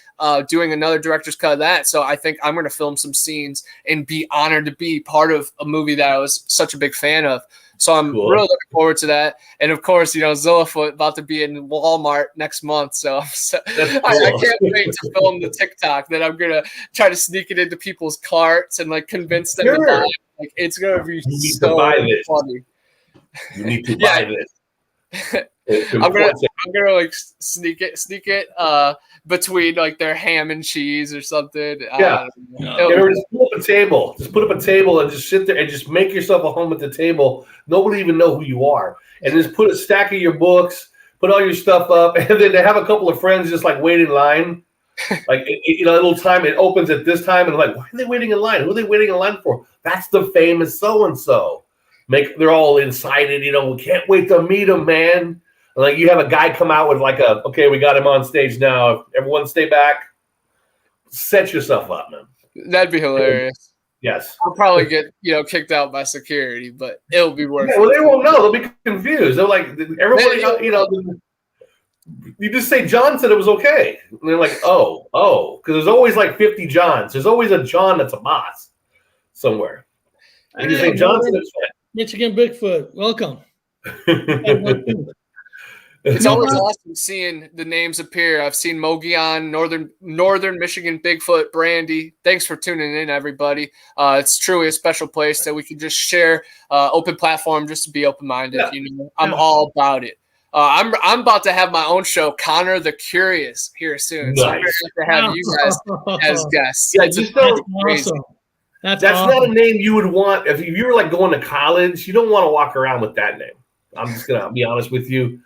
doing another director's cut of that. So I think I'm going to film some scenes and be honored to be part of a movie that I was such a big fan of. So I'm really looking forward to that. And of course, Zillafoot about to be in Walmart next month. So, I can't wait to film the TikTok that I'm going to try to sneak it into people's carts and convince them to buy it. It's going to be so funny. You need to buy this. I'm gonna sneak it between their ham and cheese or something. Or just put up a table. Just put up a table and just sit there and just make yourself a home at the table. Nobody even know who you are. And just put a stack of your books, put all your stuff up, and then they have a couple of friends just wait in line. A little time it opens at this time, and why are they waiting in line? Who are they waiting in line for? That's the famous so and so. They're all incited. We can't wait to meet them, man. And you have a guy come out with okay, we got him on stage now. Everyone stay back. Set yourself up, man. That'd be hilarious. Yes. I'll probably get, kicked out by security, but it'll be worth it. Well, they won't know. They'll be confused. They're everybody, you just say John said it was okay. And they're because there's always 50 Johns. There's always a John that's a boss somewhere. You just say John said it's fine. Michigan Bigfoot, welcome. It's always awesome seeing the names appear. I've seen Mogion, Northern Michigan Bigfoot, Brandy. Thanks for tuning in, everybody. It's truly a special place that we can just share open platform just to be open-minded. I'm all about it. I'm about to have my own show, Connor the Curious, here soon. Nice. So I'm going to have you guys as guests. Yeah, That's awesome. That's awesome. Not a name you would want if you were going to college. You don't want to walk around with that name. I'm just gonna be honest with you.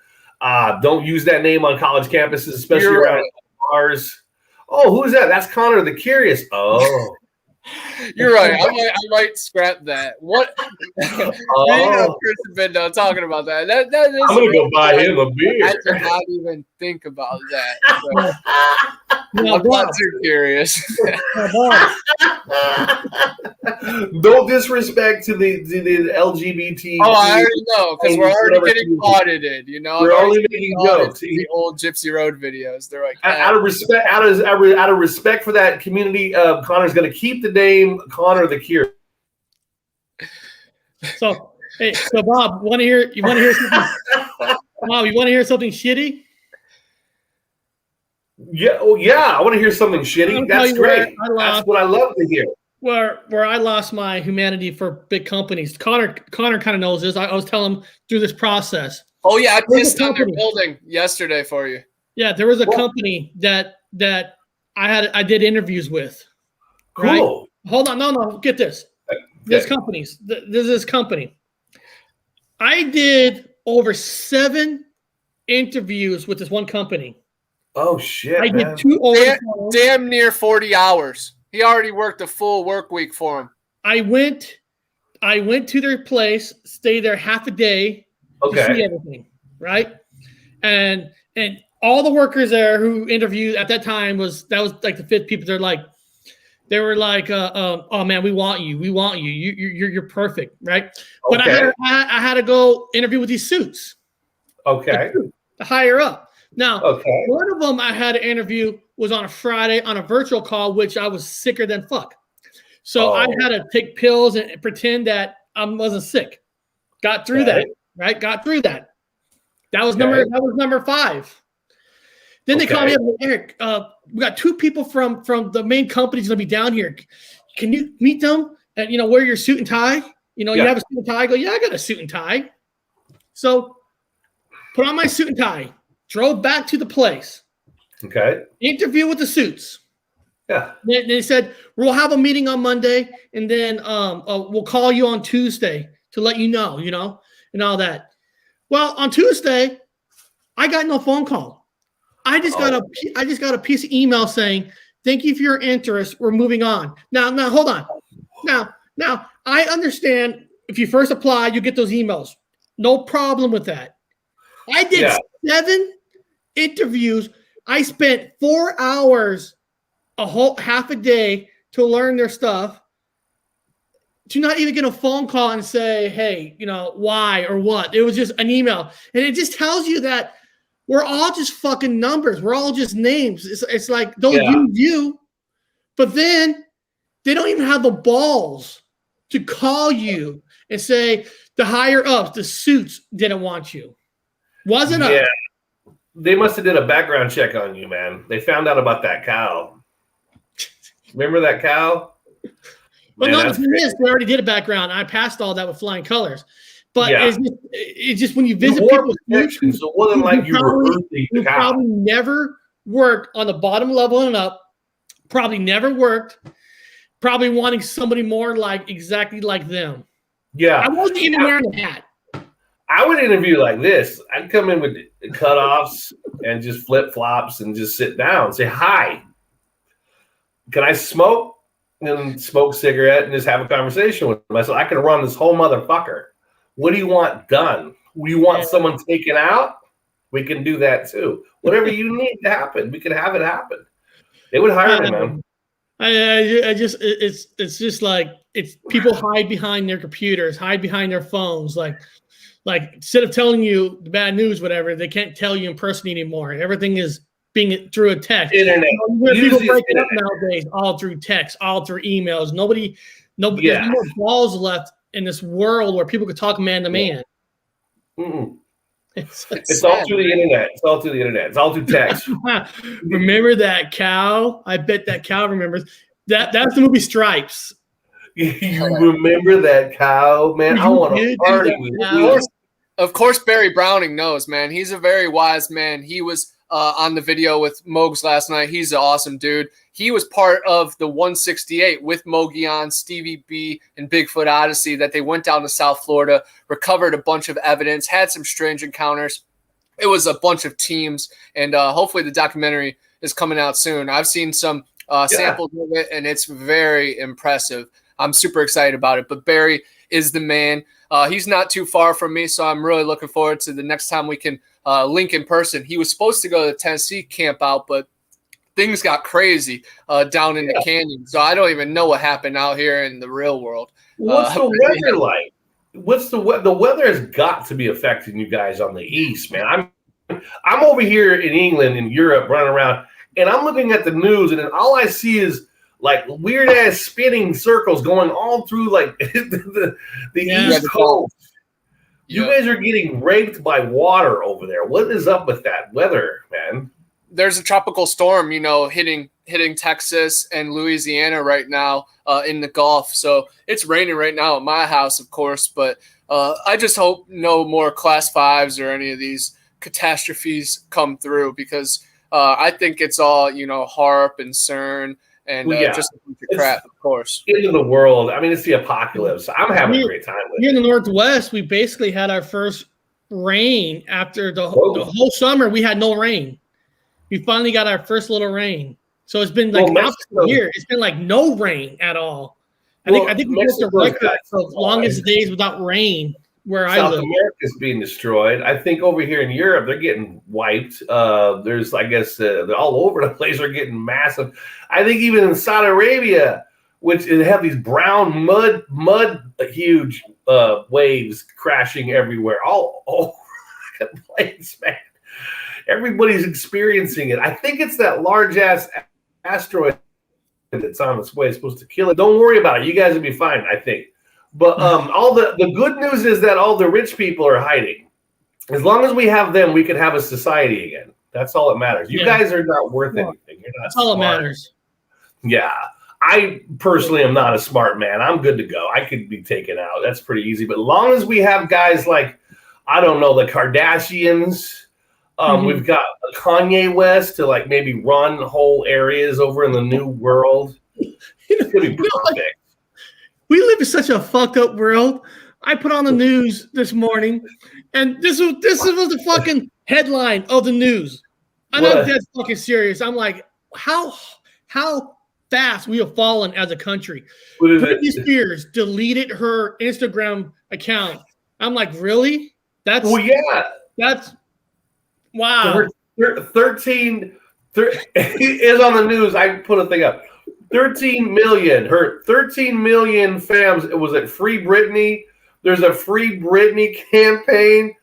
Don't use that name on college campuses, especially around bars. Oh, who's that? That's Connor the Curious. Oh, you're right. I might scrap that. What? Chris and Bendo talking about that. That is I'm gonna go buy him a beer. I did not even think about that. So, I'm not too curious. Don't disrespect to the LGBT. Oh, I already know because we're already getting audited. We're only making jokes. The old Gypsy Road videos. They're out of respect for that community. Connor's going to keep the name Connor the Curious. So Bob, you want to hear something? Bob, you want to hear something shitty? Yeah, I want to hear something shitty. That's great. That's what I love to hear. Where I lost my humanity for big companies. Connor kind of knows this. I was telling him through this process. Oh yeah, I pissed on their building yesterday for you. Yeah, there was a company that I did interviews with. Cool. Right? Hold on, no, get this. Okay. This company. I did over 7 interviews with this one company. Oh shit! I man. did 2 Damn near 40 hours. He already worked a full work week for him. I went to their place, stayed there half a day to see everything, right? And all the workers there who interviewed at that time was like the 5th people. They were like, oh man, we want you. You're perfect, right? But I had to go interview with these suits. Okay. The higher up. Now, one of them I had to interview was on a Friday on a virtual call, which I was sicker than fuck. So I had to take pills and pretend that I wasn't sick. Got through that, right? Got through that. That was number 5. Then they called me up, Eric. We got 2 people from the main company's gonna be down here. Can you meet them and wear your suit and tie? You have a suit and tie. I go, yeah, I got a suit and tie. So put on my suit and tie. Drove back to the place. Okay. Interview with the suits. Yeah. They said we'll have a meeting on Monday, and then we'll call you on Tuesday to let you know, and all that. Well, on Tuesday, I got no phone call. I just got a piece of email saying, "Thank you for your interest. We're moving on." Now, hold on. Now, I understand if you first apply, you get those emails. No problem with that. I did 7 interviews. I spent 4 hours, half a day to learn their stuff, to not even get a phone call and say, hey, why or what. It was just an email. And it just tells you that we're all just fucking numbers. We're all just names. It's like, don't use you. But then they don't even have the balls to call you and say the higher ups, the suits didn't want you. Wasn't us. They must have did a background check on you, man. They found out about that cow. Remember that cow? Well, no, the thing is, we already did a background. I passed all that with flying colors. But it's just when you visit people, so it wasn't like you were earthly the cow. Probably never worked on the bottom level and up. Probably never worked. Probably wanting somebody more exactly like them. Yeah. I wasn't even wearing a hat. I would interview like this. I'd come in with cutoffs and just flip flops and just sit down, say hi. Can I smoke? And smoke a cigarette and just have a conversation with myself. I can run this whole motherfucker. What do you want done? Do you want someone taken out? We can do that too. Whatever you need to happen, we can have it happen. They would hire me, man. It's just like people hide behind their computers, hide behind their phones, like instead of telling you the bad news, whatever, they can't tell you in person anymore. Everything is being through a text. Internet. People break it up nowadays, all through text, all through emails. Nobody there's no more balls left in this world where people could talk man to man. It's all through the internet. It's all through the internet. It's all through text. Remember that cow? I bet that cow remembers. That's the movie Stripes. You remember that cow, man? I want to party with you. Of course, Barry Browning knows, man. He's a very wise man. He was on the video with Mogs last night. He's an awesome dude. He was part of the 168 with Mogion, Stevie B, and Bigfoot Odyssey that they went down to South Florida, recovered a bunch of evidence, had some strange encounters. It was a bunch of teams, and hopefully the documentary is coming out soon. I've seen some samples of it, and it's very impressive. I'm super excited about it. But Barry is the man. He's not too far from me, so I'm really looking forward to the next time we can link in person. He was supposed to go to the Tennessee camp out, but things got crazy down in the canyon. So I don't even know what happened out here in the real world. What's the weather like? The weather has got to be affecting you guys on the east, man. I'm over here in England, in Europe, running around, and I'm looking at the news, and then all I see is like weird ass spinning circles going all through like the East Coast. You guys are getting raped by water over there. What is up with that weather, man? There's a tropical storm, hitting Texas and Louisiana right now in the Gulf. So it's raining right now at my house, of course. But I just hope no more Class 5s or any of these catastrophes come through because I think it's all, HARP and CERN and just a bunch of crap, of course. End of the world. I mean, it's the apocalypse. I'm having a great time with it. Here in the Northwest, we basically had our first rain after the whole summer. We had no rain. We finally got our first little rain. So it's been like a year. It's been like no rain at all. I think we broke the record for longest days without rain where I live. South America's being destroyed. I think over here in Europe they're getting wiped. There's, I guess, they're all over the place. They're getting massive. I think even in Saudi Arabia, which they have these brown mud huge waves crashing everywhere, all over the place, man. Everybody's experiencing it. I think it's that large ass asteroid that's on its way. It's supposed to kill it. Don't worry about it. You guys will be fine, I think. But all the good news is that all the rich people are hiding. As long as we have them, we can have a society again. That's all that matters. You guys are not worth anything. You're not. That's all that matters. Yeah. I personally am not a smart man. I'm good to go. I could be taken out. That's pretty easy. But as long as we have guys like, I don't know, the Kardashians, we've got Kanye West to like maybe run whole areas over in the new world. It's going to be perfect. We live in such a fucked up world. I put on the news this morning, and this was the fucking headline of the news. I'm not dead fucking serious. I'm like, how fast we have fallen as a country. Britney Spears deleted her Instagram account. I'm like, really? That's wow. 13 is on the news. I put a thing up. 13 million. Her 13 million fans. It was at Free Britney. There's a Free Britney campaign.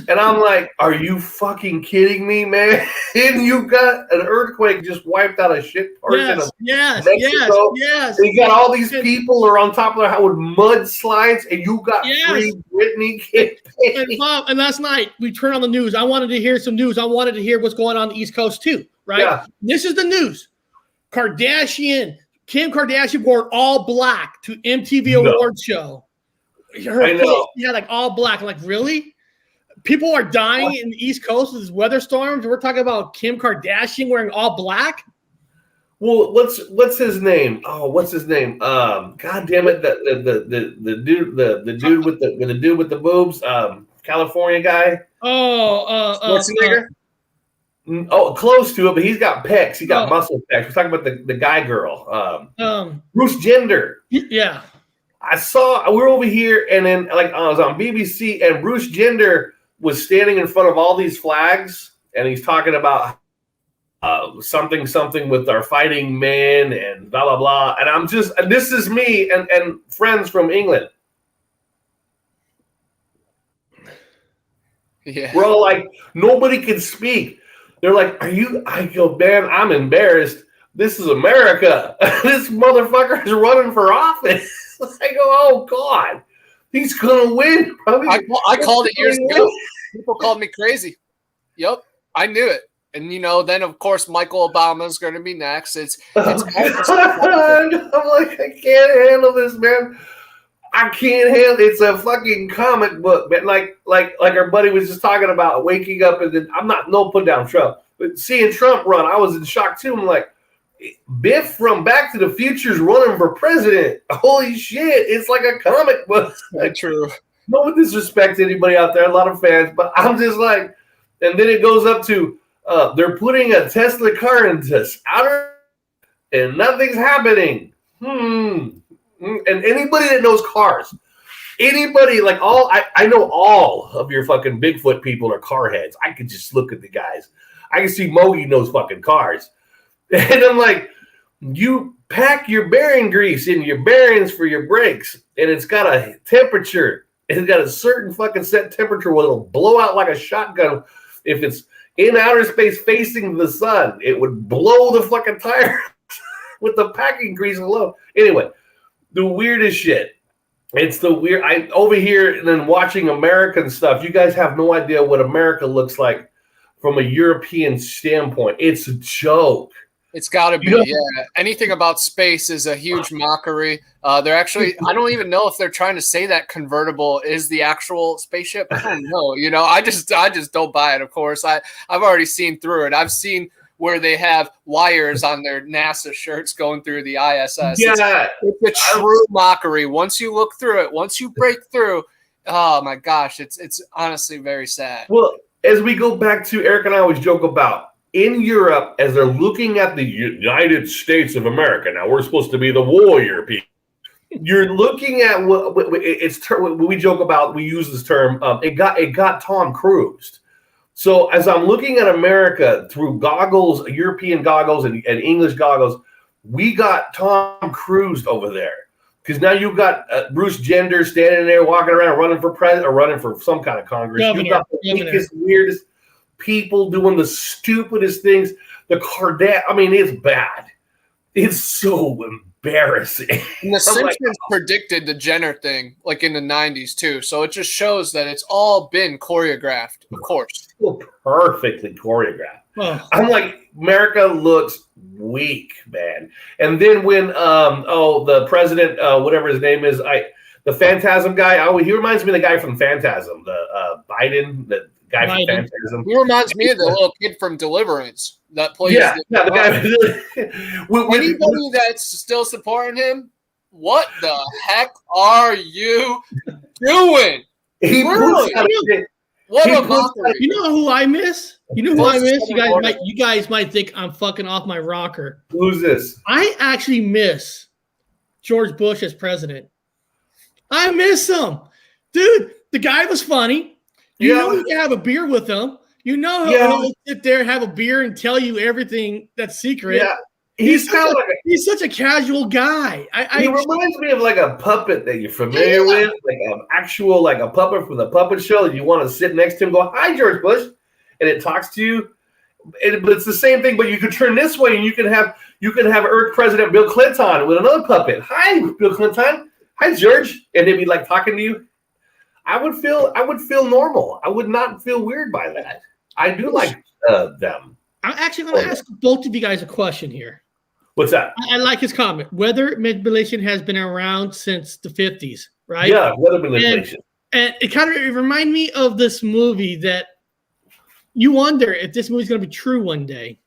And I'm like, are you fucking kidding me, man? And you got an earthquake just wiped out a shit portion of Mexico. Yes. And you got all these people are on top of their house with mudslides, and you got Free Britney campaign. And Bob, and last night we turned on the news. I wanted to hear some news. I wanted to hear what's going on the East Coast too, right? Yeah. This is the news. Kim Kardashian wore all black to MTV Awards show. Her face, like all black. I'm like, really? People are dying in the East Coast with these weather storms. We're talking about Kim Kardashian wearing all black. Well, what's his name? Oh, what's his name? God damn it! The dude with the boobs, California guy. Schwarzenegger. Close to it, but he's got pecs. He got muscle pecs. We're talking about the guy girl. Bruce Jenner. Yeah. We're over here, and then I was on BBC, and Bruce Jenner was standing in front of all these flags, and he's talking about something with our fighting men and blah blah blah. And I'm just, and this is me and friends from England. Yeah, we're all like, nobody can speak. They're like, are you? I go, man, I'm embarrassed. This is America. This motherfucker is running for office. I go, oh God, he's gonna win. I called it years ago. People called me crazy. Yep, I knew it. And then of course Michael Obama's going to be next. It's I'm like, I can't handle this, man. I can't handle. It's a fucking comic book, but like our buddy was just talking about waking up, and then I'm not put down Trump, but seeing Trump run, I was in shock too. I'm like, Biff from Back to the Future's running for president. Holy shit! It's like a comic book. That's true. No disrespect to anybody out there, a lot of fans, but I'm just like, and then it goes up to they're putting a Tesla car into outer, and nothing's happening. And anybody that knows cars, anybody I know all of your fucking Bigfoot people are car heads. I could just look at the guys. I can see Mogi knows fucking cars. And I'm like, you pack your bearing grease in your bearings for your brakes, and it's got a temperature. It's got a certain fucking set temperature where it'll blow out like a shotgun. If it's in outer space facing the sun, it would blow the fucking tire with the packing grease alone. Anyway, the weirdest shit. It's the weird. I over here and then watching American stuff. You guys have no idea what America looks like from a European standpoint. It's a joke. It's got to be, yeah. Anything about space is a huge mockery. They're actually, I don't even know if they're trying to say that convertible is the actual spaceship. I don't know. I just don't buy it. Of course, I've already seen through it. I've seen where they have wires on their NASA shirts going through the ISS. Yeah, it's a true mockery. Once you look through it, once you break through, Oh my gosh, it's honestly very sad. Well, as we go back to Eric and I always joke about in Europe, as they're looking at the United States of America. Now we're supposed to be the warrior people. You're looking at what we joke about. We use this term. It got Tom Cruise. So as I'm looking at America through goggles, European goggles and English goggles, we got Tom Cruise over there. Because now you've got Bruce Jenner standing there walking around running for president or running for some kind of Congress. You've got the weakest, weirdest people doing the stupidest things. The Kardashian, I mean, it's bad. It's so embarrassing. And the Simpsons predicted the Jenner thing like in the 90s too. So it just shows that it's all been choreographed, of course. Perfectly choreographed. Oh. I'm like, America looks weak, man. And then when the president, whatever his name is, the Phantasm guy, he reminds me of the guy from Phantasm, the Biden, the guy from Phantasm. He reminds me of the little kid from Deliverance that plays. Yeah, the guy. Anybody that's still supporting him, what the heck are you doing? He really? What a mockery. You know who I miss? You know who I miss? You guys might think I'm fucking off my rocker. Who's this? I actually miss George Bush as president. I miss him. Dude, the guy was funny. You know you can have a beer with him. You know he'll sit there and have a beer and tell you everything that's secret. Yeah. He's such a casual guy. He reminds me of like a puppet that you're familiar with, like an actual like a puppet from the puppet show. And you want to sit next to him, and go, "Hi, George Bush," and it talks to you. But it's the same thing. But you could turn this way, and you can have Earth President Bill Clinton with another puppet. "Hi, Bill Clinton. Hi, George," and they'd be like talking to you. I would feel normal. I would not feel weird by that. I do like them. I'm actually going to ask both of you guys a question here. What's that? I like his comment. Weather manipulation has been around since the 50s, right? Yeah, weather manipulation. And it reminded me of this movie that you wonder if this movie's going to be true one day.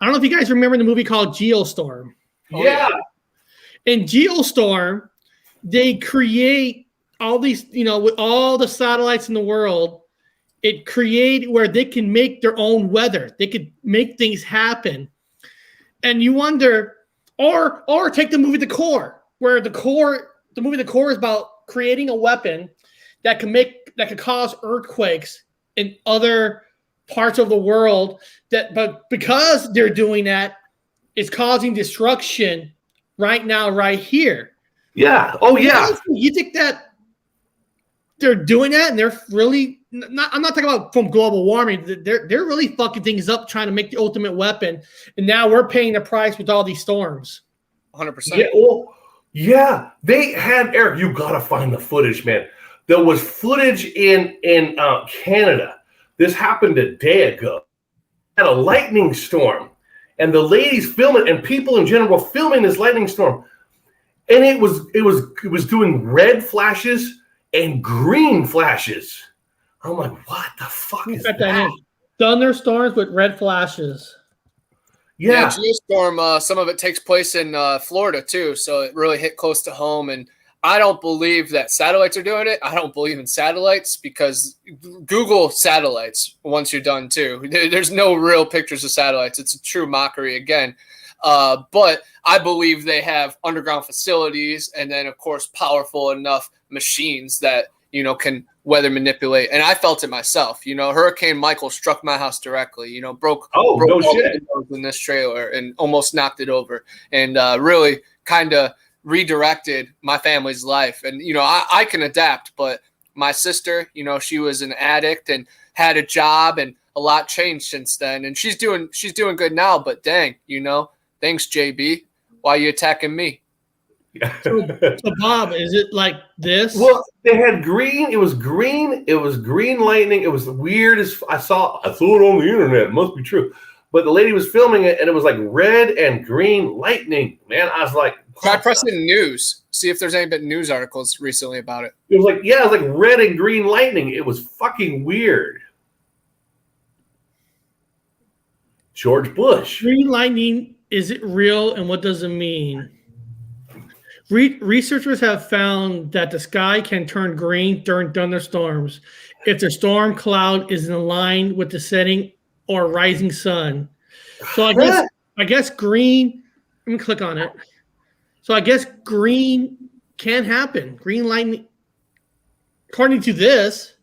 I don't know if you guys remember the movie called Geostorm. Yeah. In Geostorm, they create all these, with all the satellites in the world, it created where they can make their own weather. They could make things happen. And you wonder, or take the movie The Core, where the movie The Core is about creating a weapon that could cause earthquakes in other parts of the world. But because they're doing that, it's causing destruction right now, right here. Yeah. Oh yeah. You think that they're doing that, and they're really not? I'm not talking about from global warming. They're really fucking things up, trying to make the ultimate weapon, and now we're paying the price with all these storms. 100%. Yeah. Well, yeah. They had Eric. You gotta find the footage, man. There was footage in Canada. This happened a day ago. Had a lightning storm, and the ladies filming, and people in general filming this lightning storm, and it was doing red flashes and green flashes. I'm like, what the fuck is that? Thunderstorms with red flashes. Yeah, Geostorm, some of it takes place in Florida too, so it really hit close to home. And I don't believe that satellites are doing it. I don't believe in satellites, because Google satellites once you're done too. There's no real pictures of satellites. It's a true mockery again. But I believe they have underground facilities, and then of course powerful enough machines that can weather manipulate. And I felt it myself. Hurricane Michael struck my house directly. Broke all the windows in this trailer and almost knocked it over, and really kind of redirected my family's life. And I can adapt, but my sister, she was an addict and had a job, and a lot changed since then. And she's doing good now. But dang, thanks, JB. Why are you attacking me? So Bob, is it like this? Well, they had green. It was green. It was green lightning. It was the weirdest. I saw it on the internet. It must be true. But the lady was filming it, and it was like red and green lightning. Man, I was like, try pressing news. See if there's any bit news articles recently about it. It was like, it was like red and green lightning. It was fucking weird. George Bush. Green lightning, is it real, and what does it mean? Researchers have found that the sky can turn green during thunderstorms if the storm cloud is in line with the setting or rising sun. So I guess green. Let me click on it. So I guess green can happen. Green lightning, according to this.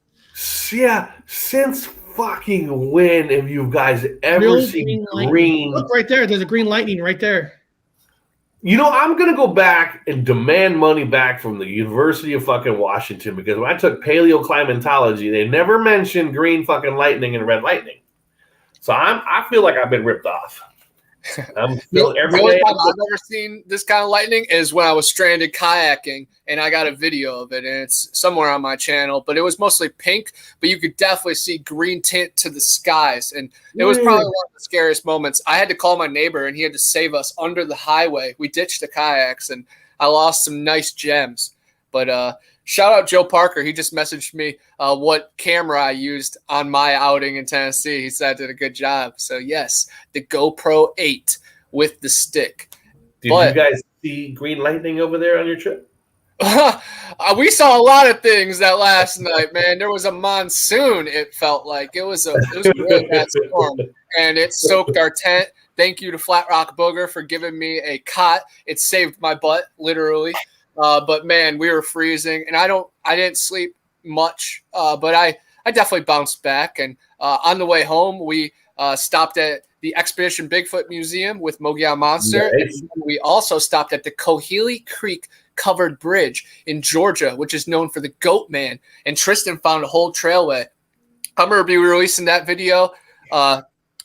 Yeah, since fucking when have you guys ever Real seen green green? Look right there. There's a green lightning right there. You know, I'm going to go back and demand money back from the University of fucking Washington because when I took paleoclimatology, they never mentioned green fucking lightning and red lightning. So I feel like I've been ripped off. I'm still The only time I've ever seen this kind of lightning is when I was stranded kayaking, and I got a video of it, and it's somewhere on my channel. But it was mostly pink, but you could definitely see green tint to the skies, and it was probably one of the scariest moments. I had to call my neighbor, and he had to save us under the highway. We ditched the kayaks, and I lost some nice gems. But shout out Joe Parker. He just messaged me what camera I used on my outing in Tennessee. He said I did a good job. So, yes, the GoPro 8 with the stick. Did you guys see green lightning over there on your trip? We saw a lot of things that last night, man. There was a monsoon, it felt like. It was a really bad storm, and it soaked our tent. Thank you to Flat Rock Booger for giving me a cot. It saved my butt, literally. But man, we were freezing, and I didn't sleep much, but I definitely bounced back. And on the way home, we stopped at the Expedition Bigfoot Museum with Mogollon Monster. Nice. And we also stopped at the Cohelee Creek Covered Bridge in Georgia, which is known for the Goat Man. And Tristan found a whole trailway. I'm going to be releasing that video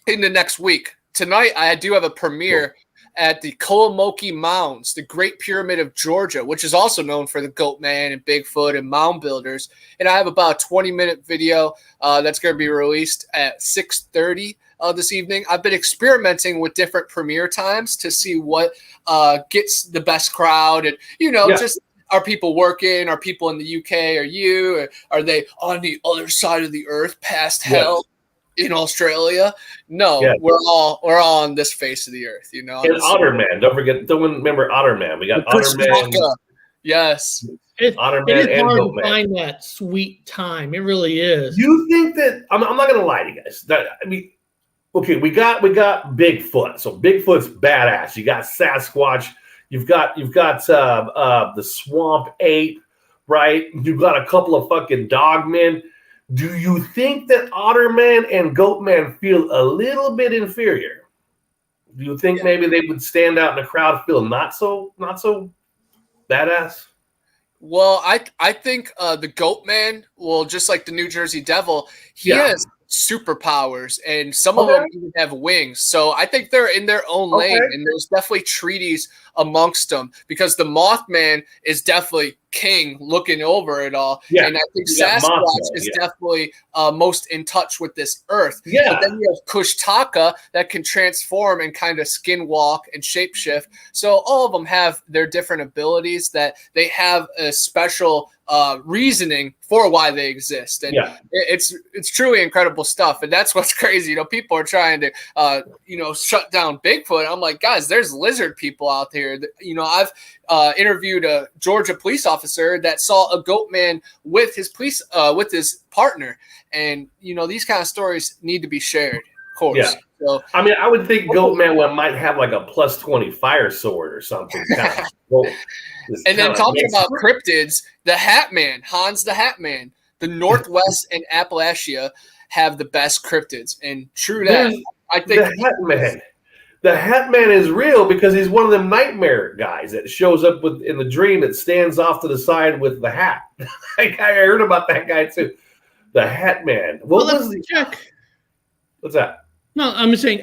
in the next week. Tonight, I do have a premiere at the Kolomoki Mounds, the Great Pyramid of Georgia, which is also known for the Goat Man and Bigfoot and mound builders. And I have about a 20-minute video that's going to be released at 6:30 this evening. I've been experimenting with different premiere times to see what gets the best crowd. And, just are people working? Are people in the UK? Are you? Or are they on the other side of the earth past hell? In Australia, no, we're all on this face of the earth, And Otterman, don't remember Otterman. We got Otterman. Yes, Otterman it is and hard Goat to Man. find that sweet time. It really is. You think that I'm not going to lie to you guys. Okay, we got Bigfoot. So Bigfoot's badass. You got Sasquatch. You've got the Swamp Ape, right? You've got a couple of fucking dogmen. Do you think that Otterman and Goatman feel a little bit inferior? Do you think maybe they would stand out in the crowd, feel not so badass? Well, I think the Goatman, just like the New Jersey Devil, he has superpowers, and some of them even have wings. So I think they're in their own lane, and there's definitely treaties amongst them because the Mothman is definitely king looking over it all. Yeah. And I think Sasquatch is definitely most in touch with this earth. Yeah. But then you have Kushtaka that can transform and kind of skinwalk and shapeshift. So all of them have their different abilities that they have a special reasoning for why they exist. And it's truly incredible stuff. And that's what's crazy. People are trying to, shut down Bigfoot. I'm like, guys, there's lizard people out there. I've interviewed a Georgia police officer that saw a goat man with his with his partner. And, these kind of stories need to be shared, of course. Yeah. So, I would think Goatman might have like a +20 fire sword or something. And then talking about cryptids, the Hat Man, Hans the Hat Man, the Northwest and Appalachia have the best cryptids. And true that, I think the Hat Man is real because he's one of them nightmare guys that shows up in the dream that stands off to the side with the hat. I heard about that guy too. The Hat Man. Let's check. What's that? No, I'm just saying.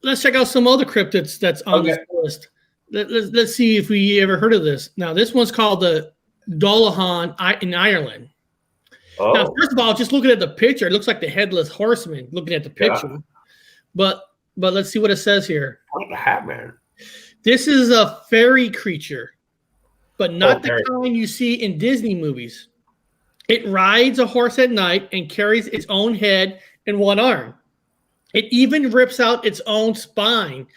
Let's check out some other cryptids that's on this list. Let's see if we ever heard of this. Now, this one's called the Dullahan in Ireland. Oh. Now, first of all, just looking at the picture, it looks like the headless horseman. Looking at the picture, but let's see what it says here. What the Hat Man? This is a fairy creature, but not the kind you see in Disney movies. It rides a horse at night and carries its own head in one arm. It even rips out its own spine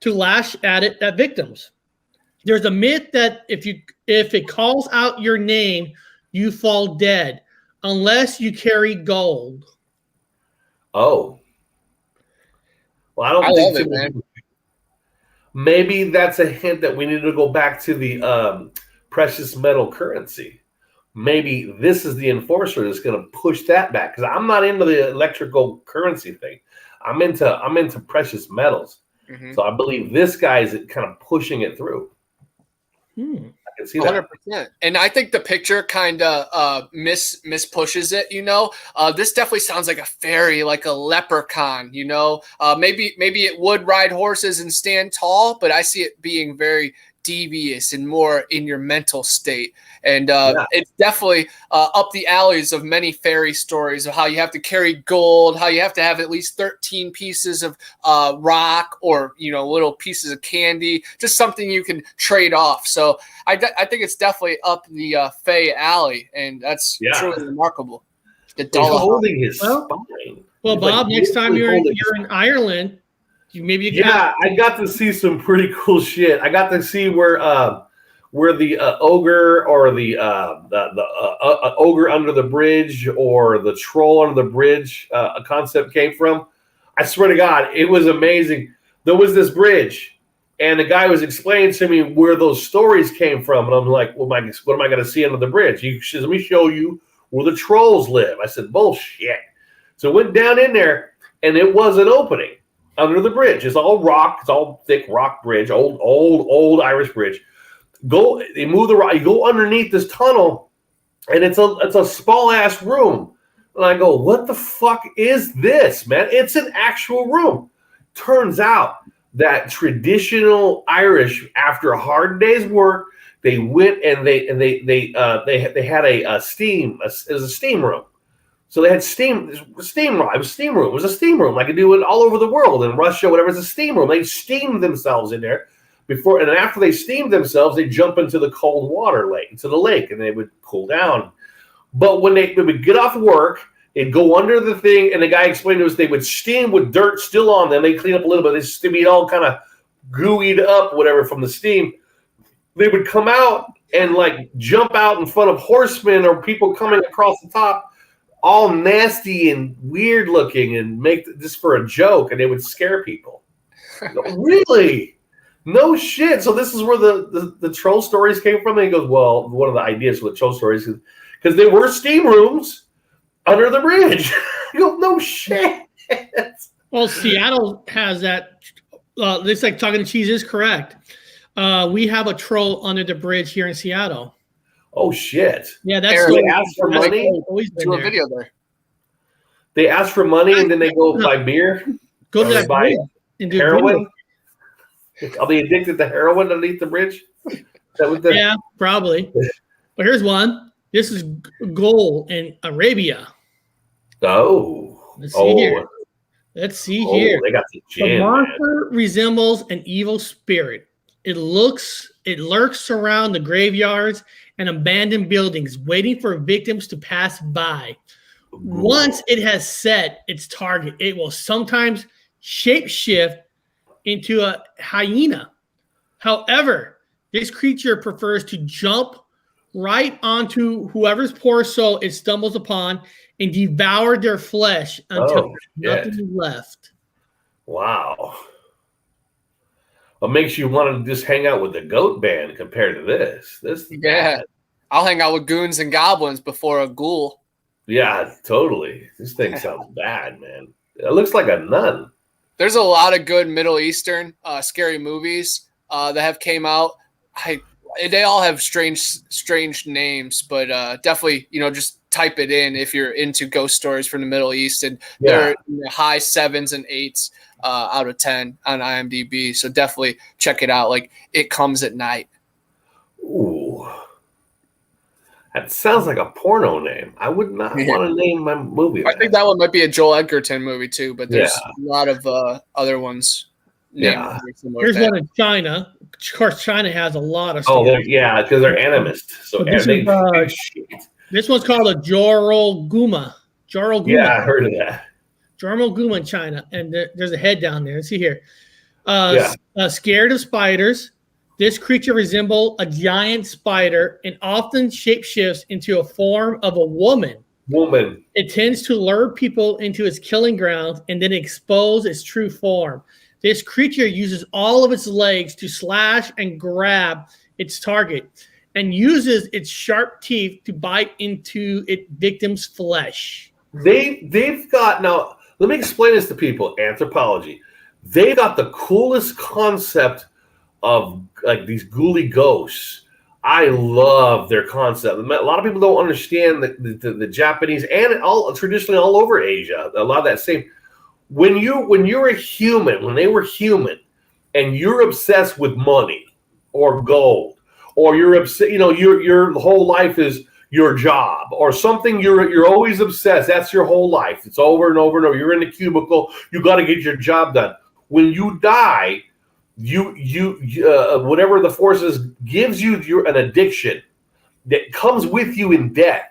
to lash at victims. There's a myth that if it calls out your name, you fall dead unless you carry gold. Oh. Well, I don't I think love it, too many man. people- Maybe that's a hint that we need to go back to the precious metal currency. Maybe this is the enforcer that's going to push that back, because I'm not into the electrical currency thing. I'm into precious metals. Mhm. So I believe this guy is kind of pushing it through. I can see that. 100%. And I think the picture kind of miss pushes it, This definitely sounds like a fairy, like a leprechaun, Maybe it would ride horses and stand tall, but I see it being very devious and more in your mental state. And it's definitely up the alleys of many fairy stories of how you have to carry gold, how you have to have at least 13 pieces of rock or, little pieces of candy, just something you can trade off. So I think it's definitely up the Fae alley, and that's truly remarkable. He's holding his spine. Well, He's Bob, like next time literally you're holding in Ireland, you Yeah, I got to see some pretty cool shit. I got to see where the ogre or the ogre under the bridge or the troll under the bridge concept came from. I swear to God, it was amazing. There was this bridge, and the guy was explaining to me where those stories came from, and I'm like, "Well, what am I going to see under the bridge?" He says, "Let me show you where the trolls live." I said, "Bullshit." So I went down in there, and it was an opening under the bridge. It's all rock. It's all thick rock bridge, old Irish bridge. They move the rock. You go underneath this tunnel, and it's a small ass room. And I go, what the fuck is this, man? It's an actual room. Turns out that traditional Irish, after a hard day's work, they went and they had a steam. It was a steam room. So they had steam. It was steam room. It was a steam room. Like I do it all over the world, in Russia, whatever. It's a steam room. They steamed themselves in there before, and after they steamed themselves, they jump into the cold water lake, into the lake, and they would cool down. But when they would get off work, they'd go under the thing, and the guy explained to us they would steam with dirt still on them. They clean up a little bit. They'd be all kind of gooeyed up, whatever, from the steam. They would come out and like jump out in front of horsemen or people coming across the top, all nasty and weird looking, and make this for a joke, and they would scare people. Really? No shit. So this is where the troll stories came from. And he goes, well, one of the ideas for the troll stories is because there were steam rooms under the bridge. You go, no shit. Well, Seattle has that. It's like talking cheese is correct. We have a troll under the bridge here in Seattle. Oh shit! Yeah, that's they asked for money. Do a video there. They ask for money and then they go buy beer. Go to that buy and do heroin. Are they addicted to heroin underneath the bridge? Yeah, probably. But here's one. This is gold in Arabia. Oh, let's see here. Let's see here. They got the jam. The monster resembles an evil spirit. It lurks around the graveyards and abandoned buildings, waiting for victims to pass by. Once it has set its target, it will sometimes shapeshift into a hyena. However, this creature prefers to jump right onto whoever's poor soul it stumbles upon and devour their flesh until there's nothing left. Wow. What makes you want to just hang out with the goat band compared to this? I'll hang out with goons and goblins before a ghoul. Yeah, totally. This thing sounds bad, man. It looks like a nun. There's a lot of good Middle Eastern scary movies that have came out. They all have strange names, but definitely, just type it in if you're into ghost stories from the Middle East, and they're in the high 7s and 8s out of 10 on IMDb. So definitely check it out. Like It Comes at Night. Ooh, that sounds like a porno name. I would not want to name my movie. I think that one might be a Joel Edgerton movie too, but there's a lot of other ones. Yeah. Here's one in China. Of course, China has a lot of stuff. Because they're animists. So this one's called a Joroguma. Yeah, I heard of that. Joroguma in China, and there's a head down there. Let's see here. Scared of spiders, This creature resembles a giant spider and often shapeshifts into a form of a woman. It tends to lure people into its killing grounds and then expose its true form. This creature uses all of its legs to slash and grab its target and uses its sharp teeth to bite into its victim's flesh. They've got, now, let me explain this to people, anthropology. They got the coolest concept of like these ghouly ghosts. I love their concept. A lot of people don't understand the Japanese and traditionally all over Asia. A lot of that same. When you're a human, when they were human, and you're obsessed with money or gold, or you're upset, your whole life is your job or something. You're always obsessed. That's your whole life. It's over and over and over. You're in the cubicle. You got to get your job done. When you die, whatever the force is gives you an addiction that comes with you in death.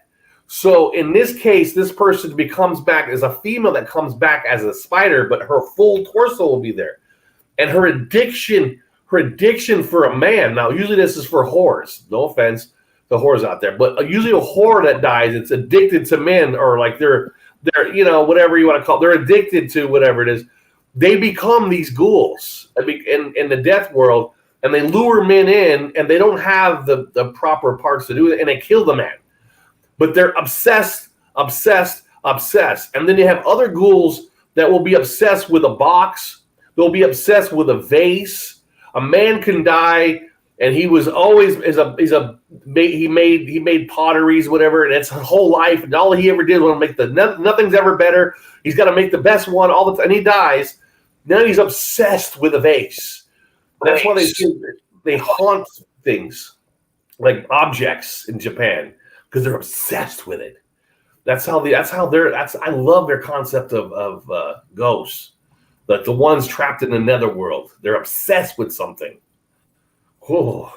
So in this case, this person becomes back as a female that comes back as a spider, but her full torso will be there. And her addiction for a man. Now, usually this is for whores. No offense to whores out there, but usually a whore that dies, it's addicted to men, or like they're whatever you want to call it. They're addicted to whatever it is. They become these ghouls in the death world, and they lure men in, and they don't have the proper parts to do it, and they kill the man. But they're obsessed. And then you have other ghouls that will be obsessed with a box. They'll be obsessed with a vase. A man can die, and he was always he made potteries, whatever, and it's his whole life, and all he ever did was make nothing's ever better. He's got to make the best one all the time, and he dies. Now he's obsessed with a vase. That's why they haunt things like objects in Japan, because they're obsessed with it. I love their concept of ghosts. Like the ones trapped in the netherworld. They're obsessed with something. Oh,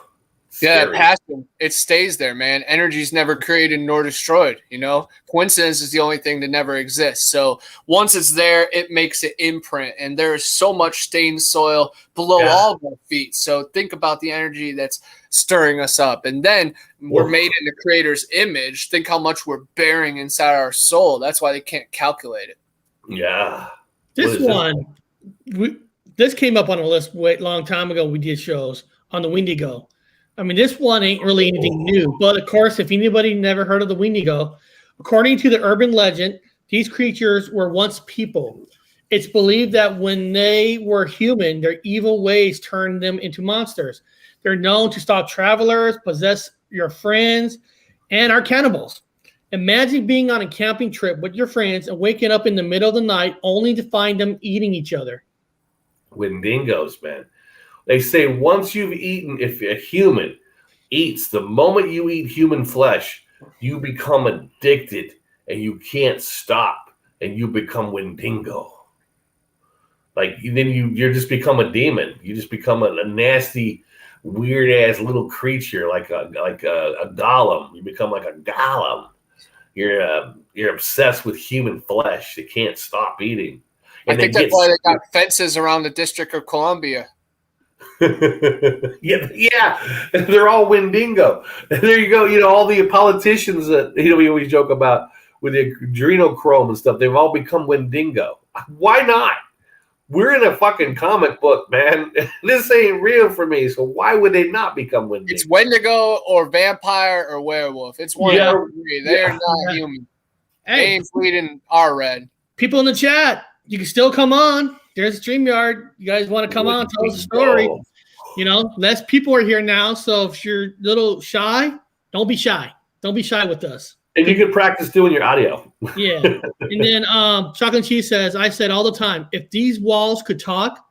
yeah, passion. It stays there, man. Energy's never created nor destroyed. Coincidence is the only thing that never exists. So once it's there, it makes an imprint, and there is so much stained soil below all of our feet. So think about the energy that's stirring us up, and then we're made in the Creator's image. Think how much we're bearing inside our soul. That's why they can't calculate it. Yeah. This came up on a list long time ago. We did shows on the Wendigo. I mean, this one ain't really anything new, but of course, if anybody never heard of the Wendigo, according to the urban legend, these creatures were once people. It's believed that when they were human, their evil ways turned them into monsters. They're known to stalk travelers, possess your friends, and are cannibals. Imagine being on a camping trip with your friends and waking up in the middle of the night only to find them eating each other. Wendigos, man. They say once you've eaten, if a human eats, the moment you eat human flesh, you become addicted and you can't stop, and you become Wendigo. Like then you just become a demon. You just become a nasty, weird ass little creature, like a golem. You become like a golem. You're obsessed with human flesh. You can't stop eating. And I think that's why they got fences around the District of Columbia. yeah, they're all Wendigo. There you go. All the politicians that we always joke about with the adrenochrome and stuff. They've all become Wendigo. Why not? We're in a fucking comic book, man. This ain't real for me. So why would they not become Wendigo? It's Wendigo or vampire or werewolf. It's one of the three. They are not human. Hey, they ain't bleeding our red. People in the chat, you can still come on. There's StreamYard. You guys want to come on, tell us a story. Less people are here now. So if you're a little shy, don't be shy. Don't be shy with us. And you can practice doing your audio. Yeah. And then Chocolate and Cheese says, I said all the time, if these walls could talk,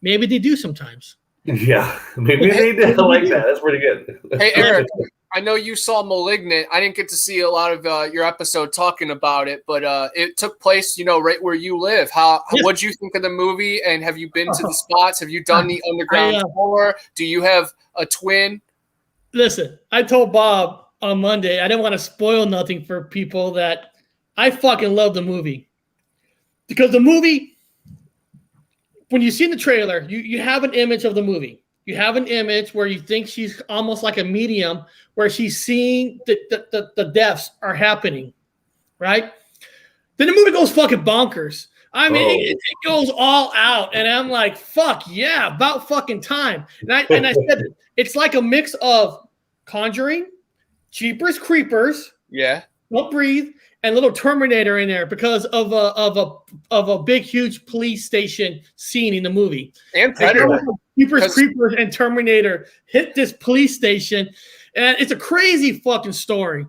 maybe they do sometimes. Yeah, maybe they did. I like that. That's pretty good. Hey, Eric, I know you saw Malignant. I didn't get to see a lot of your episode talking about it, but it took place, right where you live. What'd you think of the movie? And have you been to the spots? Have you done the underground tour? Do you have a twin? Listen, I told Bob on Monday, I didn't want to spoil nothing for people that I fucking love the movie. Because the movie, when you see the trailer, you have an image of the movie. You have an image where you think she's almost like a medium, where she's seeing the deaths are happening, right? Then the movie goes fucking bonkers. I mean, it goes all out, and I'm like, fuck yeah, about fucking time. And I said it's like a mix of Conjuring, Jeepers Creepers, Don't Breathe, and little Terminator in there because of a big huge police station scene in the movie. And Predator. Jeepers Creepers and Terminator hit this police station, and it's a crazy fucking story.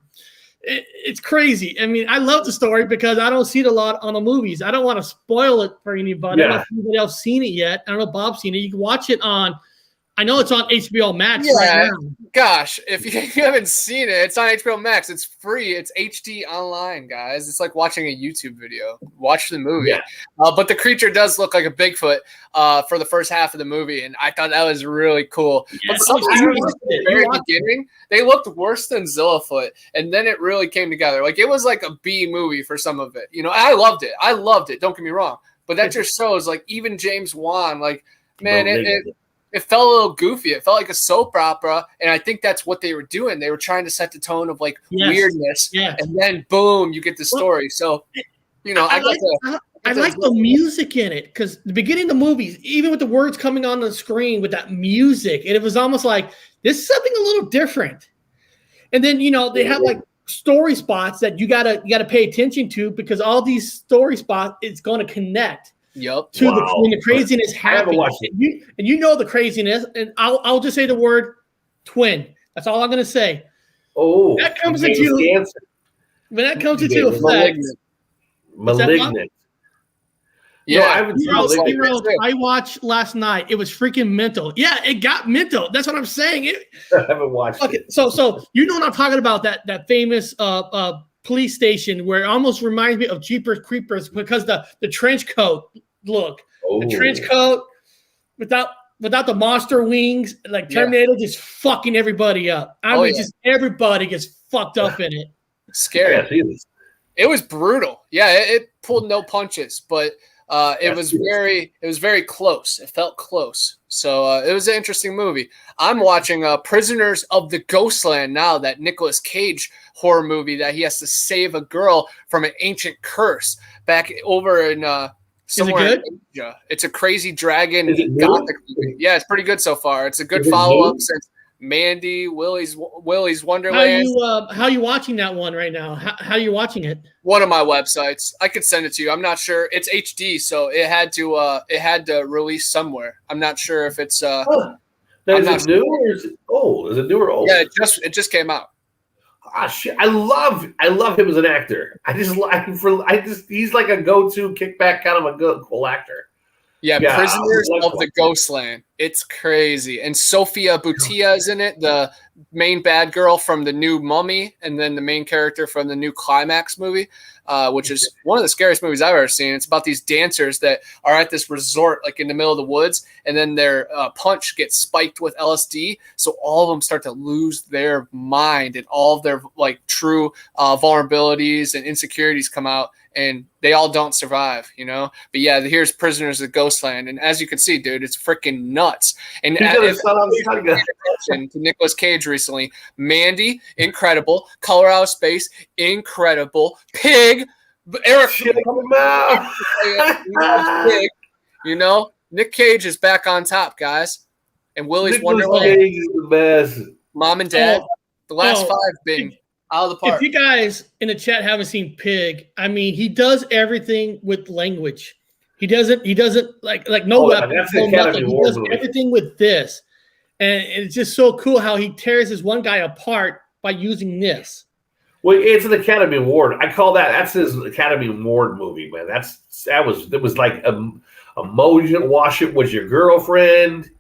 It's crazy. I mean, I love the story because I don't see it a lot on the movies. I don't want to spoil it for anybody. I don't know if anybody else seen it yet. I don't know if Bob's seen it. You can watch it on, I know it's on HBO Max right now. Gosh, if you haven't seen it, it's on HBO Max. It's free. It's HD online, guys. It's like watching a YouTube video. Watch the movie. Yeah. But the creature does look like a Bigfoot for the first half of the movie, and I thought that was really cool. Yeah, but sometimes at the very beginning, they looked worse than Zillafoot, and then it really came together. Like, it was like a B movie for some of it. You know, I loved it. Don't get me wrong. But that just shows, like, even James Wan, like, man, it felt a little goofy. It felt like a soap opera, and I think that's what they were doing. They were trying to set the tone of like weirdness, and then boom, you get the story. So, you know, I like the music in it because the beginning of the movie, even with the words coming on the screen with that music, and it was almost like this is something a little different. And then they have like story spots that you gotta pay attention to because all these story spots it's going to connect. Yep. To when the craziness happens, and you know the craziness, and I'll just say the word twin. That's all I'm gonna say. Oh, that comes into when that comes into effect. Malignant. Yeah, I watched last night. It was freaking mental. Yeah, it got mental. That's what I'm saying. I haven't watched it. So you know what I'm talking about? That famous police station where it almost reminds me of Jeepers Creepers because the trench coat look, the trench coat without the monster wings, like Terminator just fucking everybody up. I mean, just everybody gets fucked up in it. Scary. It was brutal. Yeah, it pulled no punches, but it was very close. It felt close. So it was an interesting movie. I'm watching Prisoners of the Ghostland now, that Nicolas Cage horror movie that he has to save a girl from an ancient curse back over in somewhere in Asia. It's a crazy dragon gothic movie. Yeah, it's pretty good so far. It's a good follow-up since Mandy, Willy's Wonderland. How are you watching that one right now? How are you watching it? One of my websites. I could send it to you. I'm not sure. It's HD, so it had to release somewhere. I'm not sure if it's Is it new or is it old? Is it new or old? Yeah, it just came out. Ah, shit. I love him as an actor. He's like a go-to kickback kind of a good cool actor. Yeah, Prisoners of the Ghostland. It's crazy. And Sophia Boutella is in it, the main bad girl from the new Mummy, and then the main character from the new Climax movie, which is one of the scariest movies I've ever seen. It's about these dancers that are at this resort, like in the middle of the woods, and then their punch gets spiked with LSD, so all of them start to lose their mind, and all of their like true vulnerabilities and insecurities come out, and they all don't survive, But yeah, here's Prisoners of Ghostland, and as you can see, dude, it's freaking nuts. And to Nicolas Cage recently, Mandy, incredible. Color Out of Space, incredible. Pig, Eric, Pig, Nick Cage is back on top, guys. And Willy's Wonderland. Cage is the best. Mom and Dad, the last 5 been out of the park. If you guys in the chat haven't seen Pig, I mean, he does everything with language. He doesn't like no weapon. He does everything with this. And it's just so cool how he tears this one guy apart by using this. Well, it's an Academy Award. I call that's his Academy Award movie, man. It was like emotion. Watch it with your girlfriend.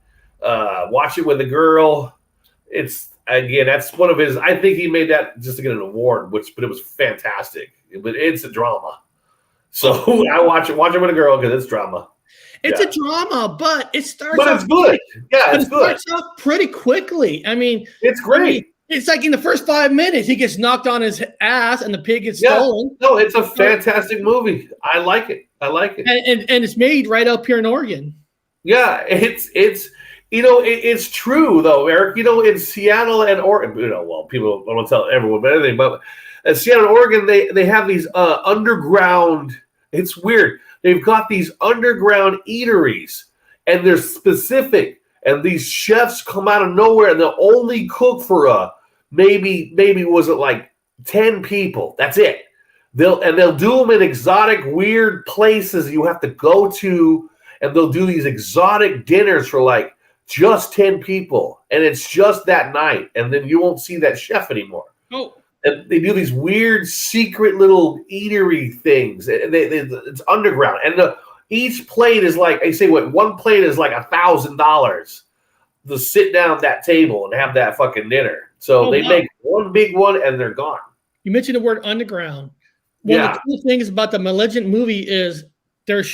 Watch it with the girl. That's one of his. I think he made that just to get an award, but it was fantastic. But it's a drama. So I watch it with a girl because it's drama. It's a drama, but it starts. But it's good. Yeah, it's good. It starts off pretty quickly. I mean, it's great. It's like in the first 5 minutes, he gets knocked on his ass, and the pig gets stolen. No, it's a fantastic movie. I like it. And it's made right up here in Oregon. Yeah, it's It's true though, Eric. In Seattle and Oregon, well, people don't tell everyone about anything, but in Seattle and Oregon, they have these underground. It's weird. They've got these underground eateries, and they're specific. And these chefs come out of nowhere, and they'll only cook for maybe was it like 10 people? That's it. They'll do them in exotic, weird places you have to go to, and they'll do these exotic dinners for like just 10 people, and it's just that night, and then you won't see that chef anymore. Oh. And they do these weird secret little eatery things. It's underground, and each plate is like, I say, one plate is like $1,000 to sit down at that table and have that fucking dinner. So they make one big one and they're gone. You mentioned the word underground. One of the cool things about the Malignant movie is they're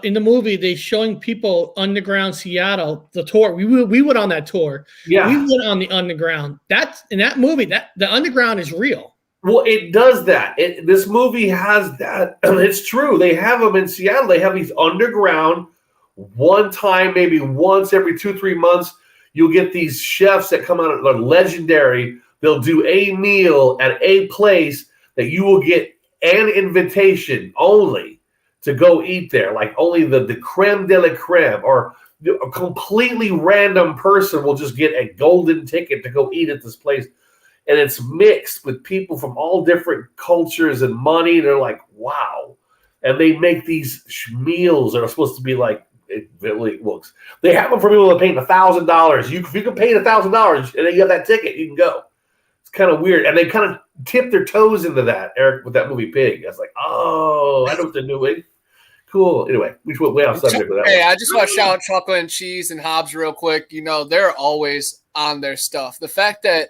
in the movie they're showing people underground Seattle, the tour. We went on that tour. Yeah, we went on the underground. That's in that movie. That the underground is real. Well, it does that. This movie has that. It's true. They have them in Seattle. They have these underground. One time, maybe once every 2-3 months, you'll get these chefs that come out. They're legendary. They'll do a meal at a place that you will get an invitation only to go eat there, like only the creme de la creme, or a completely random person will just get a golden ticket to go eat at this place. And it's mixed with people from all different cultures and money. They're like, wow. And they make these meals that are supposed to be like, it really looks. They have them for people that pay $1,000. If you can pay $1,000 and then you have that ticket, you can go. It's kind of weird. And they kind of tip their toes into that, Eric, with that movie Pig. I was like, oh, I know what they're doing. Cool. Anyway, we went way off subject with that. Hey, I just want to shout out Chocolate and Cheese and Hobbs real quick. They're always on their stuff. The fact that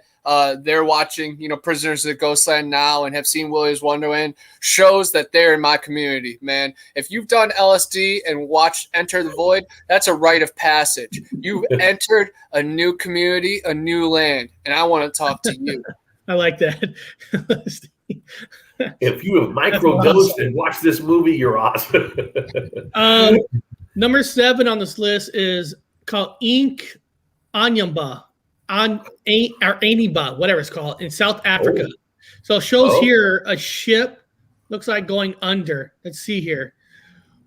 they're watching, Prisoners of Ghostland now and have seen Willy's Wonderland shows that they're in my community, man. If you've done LSD and watched Enter the Void, that's a rite of passage. You've entered a new community, a new land, and I want to talk to you. I like that. If you have microdosed and watched this movie, you're awesome. Number 7 on this list is called Ink Anyamba. Aniba, whatever it's called, in South Africa. So it shows here a ship, looks like going under. Let's see here.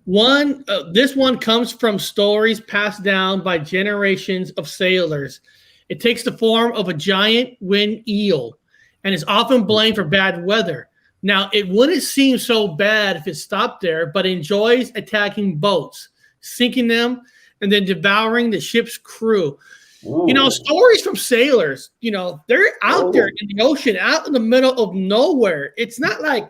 This one comes from stories passed down by generations of sailors. It takes the form of a giant wind eel and is often blamed for bad weather. Now, it wouldn't seem so bad if it stopped there, but it enjoys attacking boats, sinking them, and then devouring the ship's crew. Ooh. Stories from sailors, they're out there in the ocean, out in the middle of nowhere. It's not like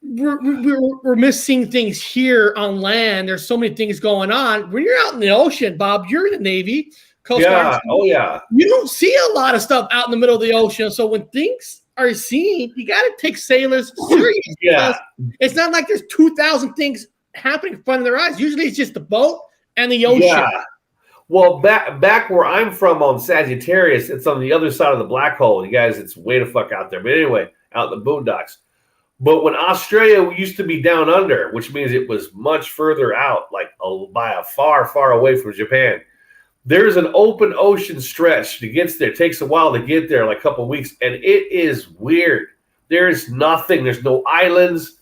we're missing things here on land. There's so many things going on. When you're out in the ocean, Bob, you're in the Navy. Coast Guard. Oh, yeah. You don't see a lot of stuff out in the middle of the ocean. So when things are seen, you got to take sailors serious. Yeah. It's not like there's 2,000 things happening in front of their eyes. Usually it's just the boat and the ocean. Yeah. Well, back where I'm from on Sagittarius, it's on the other side of the black hole. You guys, it's way the fuck out there. But anyway, out in the boondocks. But when Australia used to be down under, which means it was much further out, like by a far, far away from Japan, there's an open ocean stretch that gets there. It takes a while to get there, like a couple of weeks, and it is weird. There's nothing. There's no islands.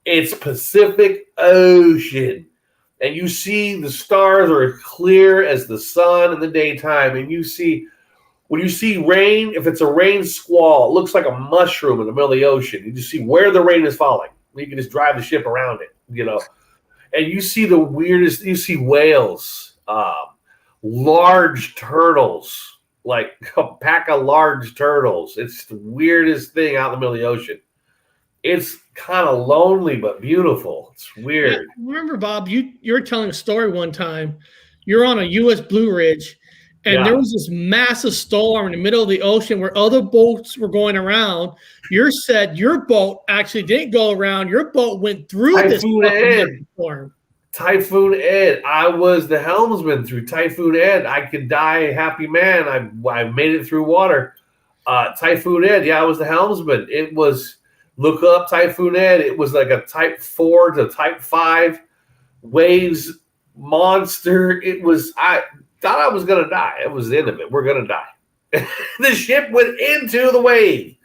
It's Pacific Ocean. And you see the stars are clear as the sun in the daytime. And when you see rain, if it's a rain squall, it looks like a mushroom in the middle of the ocean. You just see where the rain is falling. You can just drive the ship around it, And you see the weirdest, you see whales, large turtles, like a pack of large turtles. It's the weirdest thing out in the middle of the ocean. It's kind of lonely but beautiful. It's weird. Yeah, remember, Bob, you were telling a story one time. You're on a U.S. Blue Ridge, and there was this massive storm in the middle of the ocean where other boats were going around. You said your boat actually didn't go around. Your boat went through this storm. Typhoon Ed. I was the helmsman through Typhoon Ed. I could die a happy man. I made it through water. Typhoon Ed. Yeah, I was the helmsman. It was. Look up Typhoon Ed. It was like a type 4 to type 5 waves monster. It was thought I was going to die. It was the end of it. We're going to die. The ship went into the wave.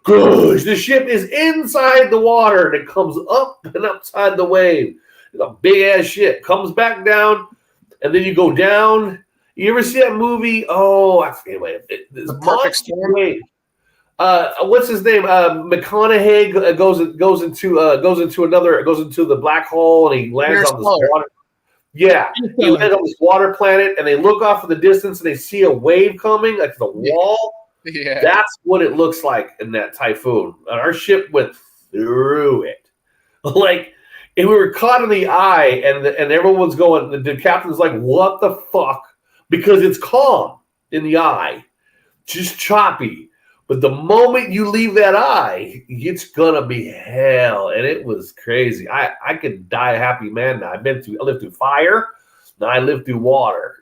Gosh, the ship is inside the water and it comes up and upside the wave. It's a big ass ship. Comes back down, and then you go down. You ever see that movie? Oh, I forget. The Perfect Storm. What's his name? McConaughey goes into the black hole and he lands on this water. Yeah, he lands on this water planet, and they look off in the distance and they see a wave coming, like the wall. Yeah, that's what it looks like in that typhoon. Our ship went through it, like, and we were caught in the eye, and everyone's going. The captain's like, "What the fuck?" Because it's calm in the eye, just choppy. But the moment you leave that eye, it's gonna be hell, and it was crazy. I could die a happy man now. I lived through fire. Now I lived through water,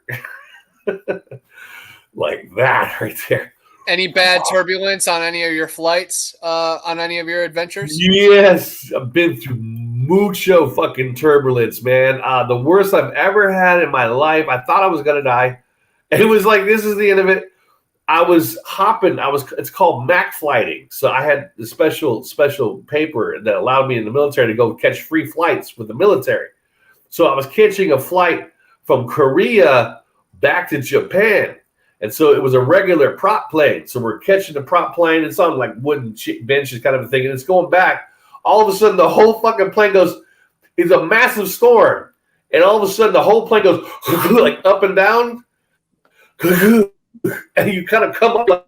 like that right there. Any bad turbulence on any of your flights, on any of your adventures? Yes, I've been through mucho fucking turbulence, man. The worst I've ever had in my life. I thought I was gonna die. And it was like, this is the end of it. I was hopping. It's called Mac flighting. So I had the special paper that allowed me in the military to go catch free flights with the military. So I was catching a flight from Korea back to Japan. And so it was a regular prop plane. So we're catching the prop plane. It's on like wooden benches kind of a thing. And it's going back. All of a sudden, the whole fucking plane goes, it's a massive storm. And all of a sudden, the whole plane goes like up and down. And you kind of come up like,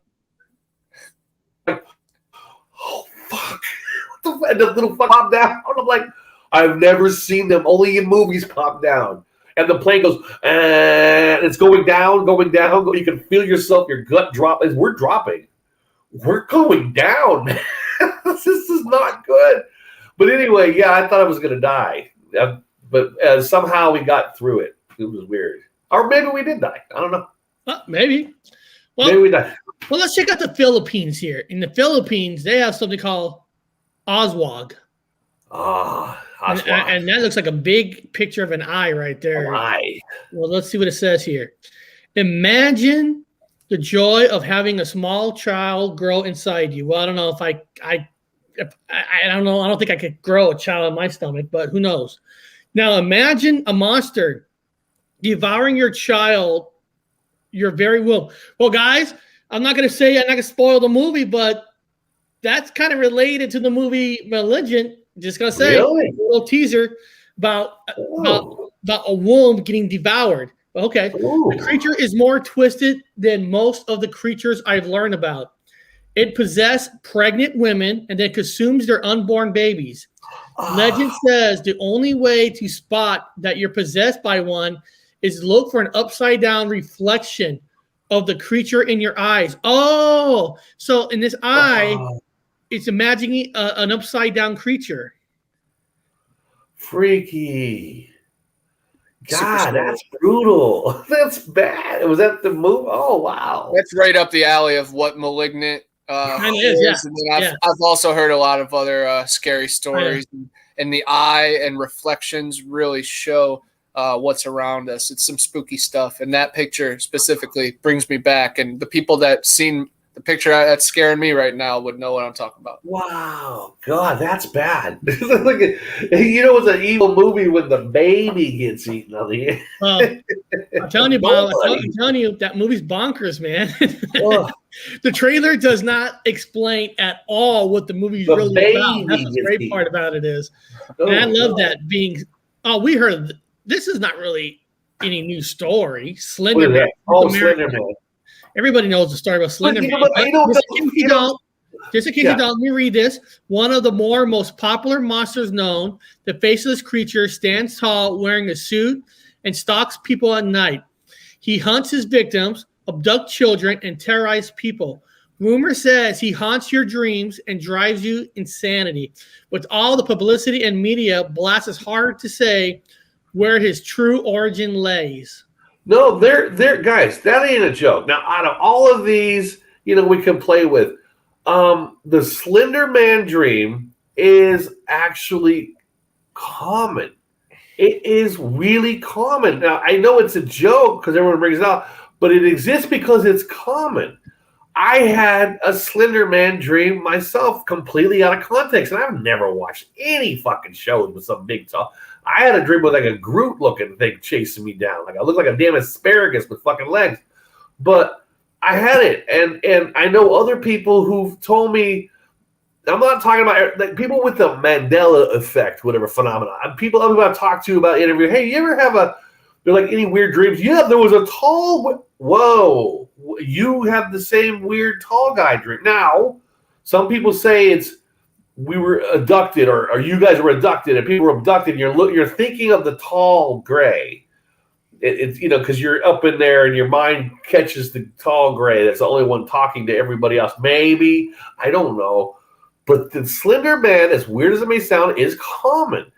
oh, fuck. What the fuck? And the little fuck pop down. I'm like, I've never seen them. Only in movies pop down. And the plane goes, and it's going down. You can feel yourself, your gut drop. We're dropping. We're going down. This is not good. But anyway, yeah, I thought I was going to die. But somehow we got through it. It was weird. Or maybe we did die. I don't know. Maybe. Well, maybe we died. Well, let's check out the Philippines here. In the Philippines, they have something called Oswald. Oswald. And that looks like a big picture of an eye right there. An eye. Well, let's see what it says here. Imagine the joy of having a small child grow inside you. Well, I don't know if I don't know. I don't think I could grow a child in my stomach, but who knows? Now, imagine a monster devouring your child, your very womb. Well, guys, I'm not going to spoil the movie, but that's kind of related to the movie Malignant. Just going to say a little teaser about a womb getting devoured. Okay. Ooh. The creature is more twisted than most of the creatures I've learned about. It possesses pregnant women and then consumes their unborn babies. Legend says the only way to spot that you're possessed by one is look for an upside-down reflection of the creature in your eyes. Oh, so in this eye, it's imagining an upside-down creature. Freaky. God, that's brutal. That's bad. Was that the movie? Oh, wow. That's right up the alley of what Malignant kind of is, yeah. And then I've also heard a lot of other scary stories. And the eye and reflections really show what's around us. It's some spooky stuff. And that picture specifically brings me back. And the people that seen the picture that's scaring me right now would know what I'm talking about. Wow. God, that's bad. It's an evil movie when the baby gets eaten on the end. I'm telling you, Bob, I'm telling you, that movie's bonkers, man. The trailer does not explain at all what the movie's really about. That's the great part about it is. And I love that being, we heard, this is not really any new story. Slender Man. Slender Man. Everybody knows the story about Slender Man. Just in case you don't, let me read this. One of the most popular monsters known, the faceless creature stands tall wearing a suit and stalks people at night. He hunts his victims, abducts children, and terrorizes people. Rumor says he haunts your dreams and drives you insanity. With all the publicity and media blast, it's hard to say where his true origin lays. No, they're guys, that ain't a joke. Now, out of all of these, we can play with, the Slender Man dream is actually common. It is really common. Now, I know it's a joke because everyone brings it up, but it exists because it's common. I had a Slender Man dream myself, completely out of context, and I've never watched any fucking shows with some big talk. I had a dream with like a Groot-looking thing chasing me down. Like I looked like a damn asparagus with fucking legs. But I had it, and I know other people who've told me. I'm not talking about like people with the Mandela effect, whatever phenomenon. People I've talked to about interview. Hey, you ever have they're like any weird dreams? Yeah, there was a tall. Whoa, you have the same weird tall guy dream. Now, some people say we were abducted, or you guys were abducted, and people were abducted. And you're thinking of the tall gray. It's because you're up in there and your mind catches the tall gray. That's the only one talking to everybody else. Maybe, I don't know. But the Slender Man, as weird as it may sound, is common.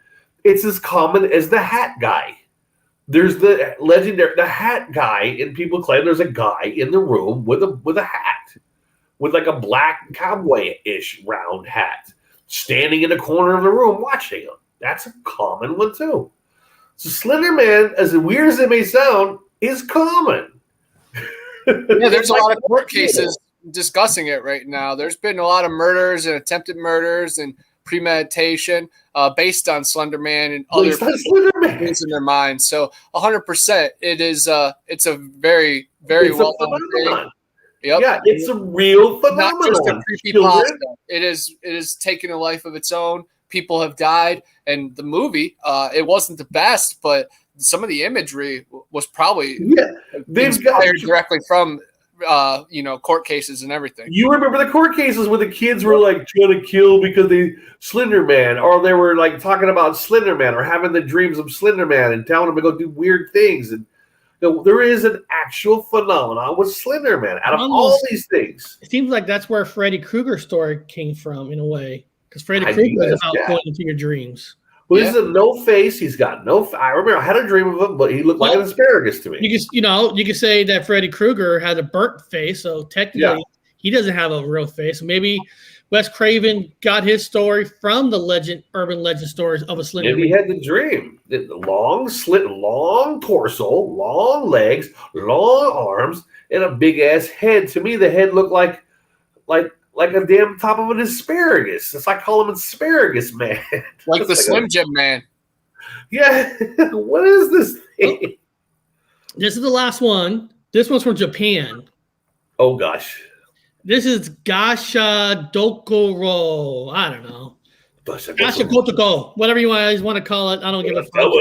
It's as common as the hat guy. There's the hat guy, and people claim there's a guy in the room with a hat, with like a black cowboy-ish round hat, standing in the corner of the room watching him. That's a common one too. So Slender Man, as weird as it may sound, is common. Yeah, there's a lot of court cases discussing it right now. There's been a lot of murders and attempted murders and premeditation based on Slender Man and other things in their minds. So 100%, it is. It's a very, very well known thing. Yep. Yeah, it's a real phenomenon. Not just a creepypasta. It is taking a life of its own. People have died, and the movie, it wasn't the best, but some of the imagery was probably inspired directly from court cases and everything. You remember the court cases where the kids were like trying to kill because they Slender Man, or they were like talking about Slender Man, or having the dreams of Slender Man and telling them to go do weird things. And there is an actual phenomenon with Slender Man out of all these things. It seems like that's where Freddy Krueger's story came from in a way, because Freddy Krueger is about going into your dreams. Well, this is a no face. He's got no. I remember I had a dream of him, but he looked like an asparagus to me. You could say that Freddy Krueger had a burnt face, so technically he doesn't have a real face. Maybe Wes Craven got his story from the urban legend stories of a Slender Man. Maybe he had the dream. The long torso, long legs, long arms, and a big ass head. To me, the head looked like a damn top of an asparagus. That's like call him Asparagus Man. Like the Slim Jim Man. Yeah. What is this thing? This is the last one. This one's from Japan. Oh, gosh. This is Gasha Dokoro. I don't know. Gasha Gotoko. Whatever you guys want to call it. I don't give a fuck.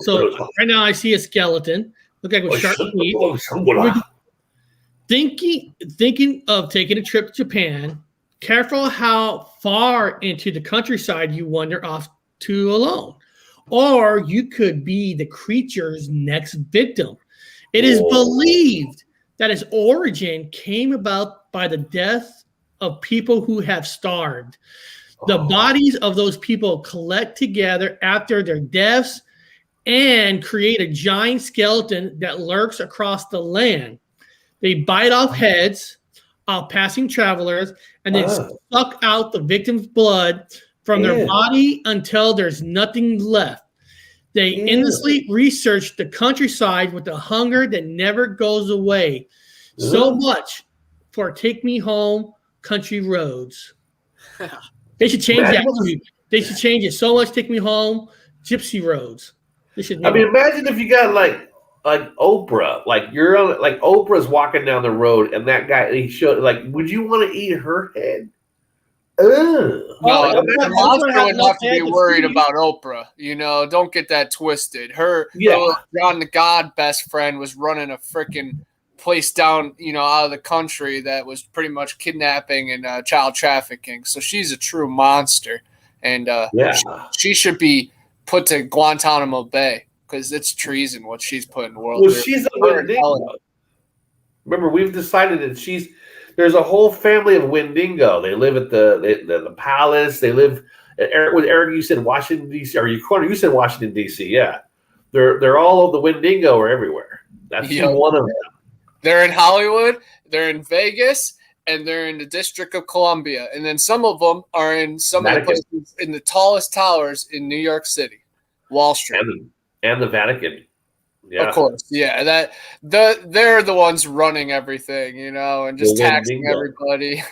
So right now I see a skeleton. Look like with sharp teeth. Thinking of taking a trip to Japan, careful how far into the countryside you wander off to alone. Or you could be the creature's next victim. It is believed that its origin came about by the death of people who have starved. The bodies of those people collect together after their deaths and create a giant skeleton that lurks across the land. They bite off heads of passing travelers and then suck out the victim's blood from their body until there's nothing left. They endlessly research the countryside with a hunger that never goes away. So much for Take Me Home, Country Roads. They should change that. They should change it. So much Take Me Home, Gypsy Roads. They should. Imagine if you got like Oprah, like you're on, like Oprah's walking down the road, and that guy he showed, like, would you want to eat her head? No, the monster would have to be worried about Oprah. Don't get that twisted. Her John the God best friend was running a freaking place down, out of the country that was pretty much kidnapping and child trafficking. So she's a true monster, and she should be put to Guantanamo Bay. Because it's treason what she's put in the world. Well, she's a Wendigo. Remember, we've decided that there's a whole family of Wendigo. They live at the palace. They live at Eric. You said Washington D.C. Or you said Washington D.C. Yeah, they're all of the Wendigo are everywhere. That's one of them. They're in Hollywood. They're in Vegas. and they're in the District of Columbia. And then some of them are in some of the Vatican. places in the tallest towers in New York City, Wall Street. And the Vatican. Yeah. Of course. Yeah. They're the ones running everything, and just taxing everybody.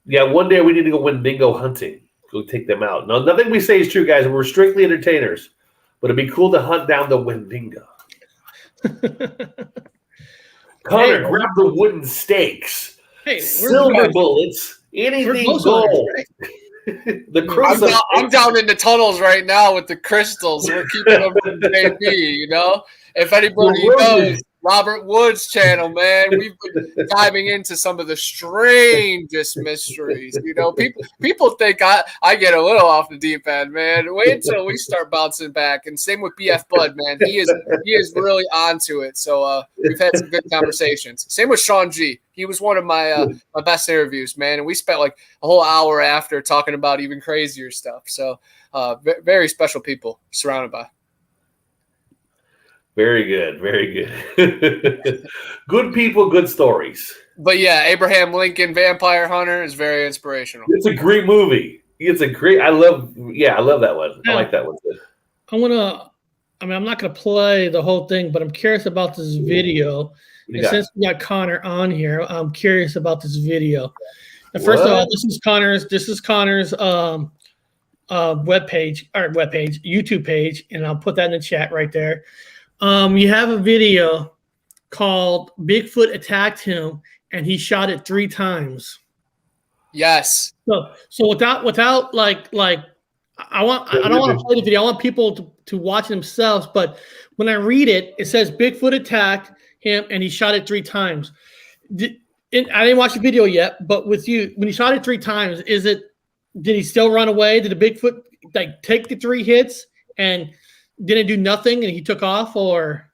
Yeah, one day we need to go Wendigo hunting. Go take them out. No, nothing we say is true, guys. We're strictly entertainers. But it'd be cool to hunt down the Wendigo. Connor, grab the wooden stakes. Hey, silver bullets. Anything gold. I'm down in the tunnels right now with the crystals. We're keeping them from JB, If anybody knows Robert Wood's channel, man, we've been diving into some of the strangest mysteries. People think I get a little off the deep end, man. Wait until we start bouncing back. And same with BF Bud, man. He is really onto it. So we've had some good conversations. Same with Sean G. He was one of my best interviews, man. And we spent like a whole hour after talking about even crazier stuff. So very special people surrounded by. Very good. Very good. Good people, good stories. But yeah, Abraham Lincoln Vampire Hunter is very inspirational. It's a great movie. I love that one. I like that one. I'm not going to play the whole thing, but I'm curious about this video. And since we got Connor on here, I'm curious about this video. And first of all, this is Connor's YouTube page, and I'll put that in the chat right there. You have a video called Bigfoot Attacked Him and he shot it 3 times. Yes. So without like I don't want to play the video. I want people to watch it themselves. But when I read it, it says Bigfoot attacked him and he shot it 3 times. I didn't watch the video yet, but with you, when he shot it 3 times, did he still run away? Did the Bigfoot take the 3 hits and didn't do nothing and he took off, or?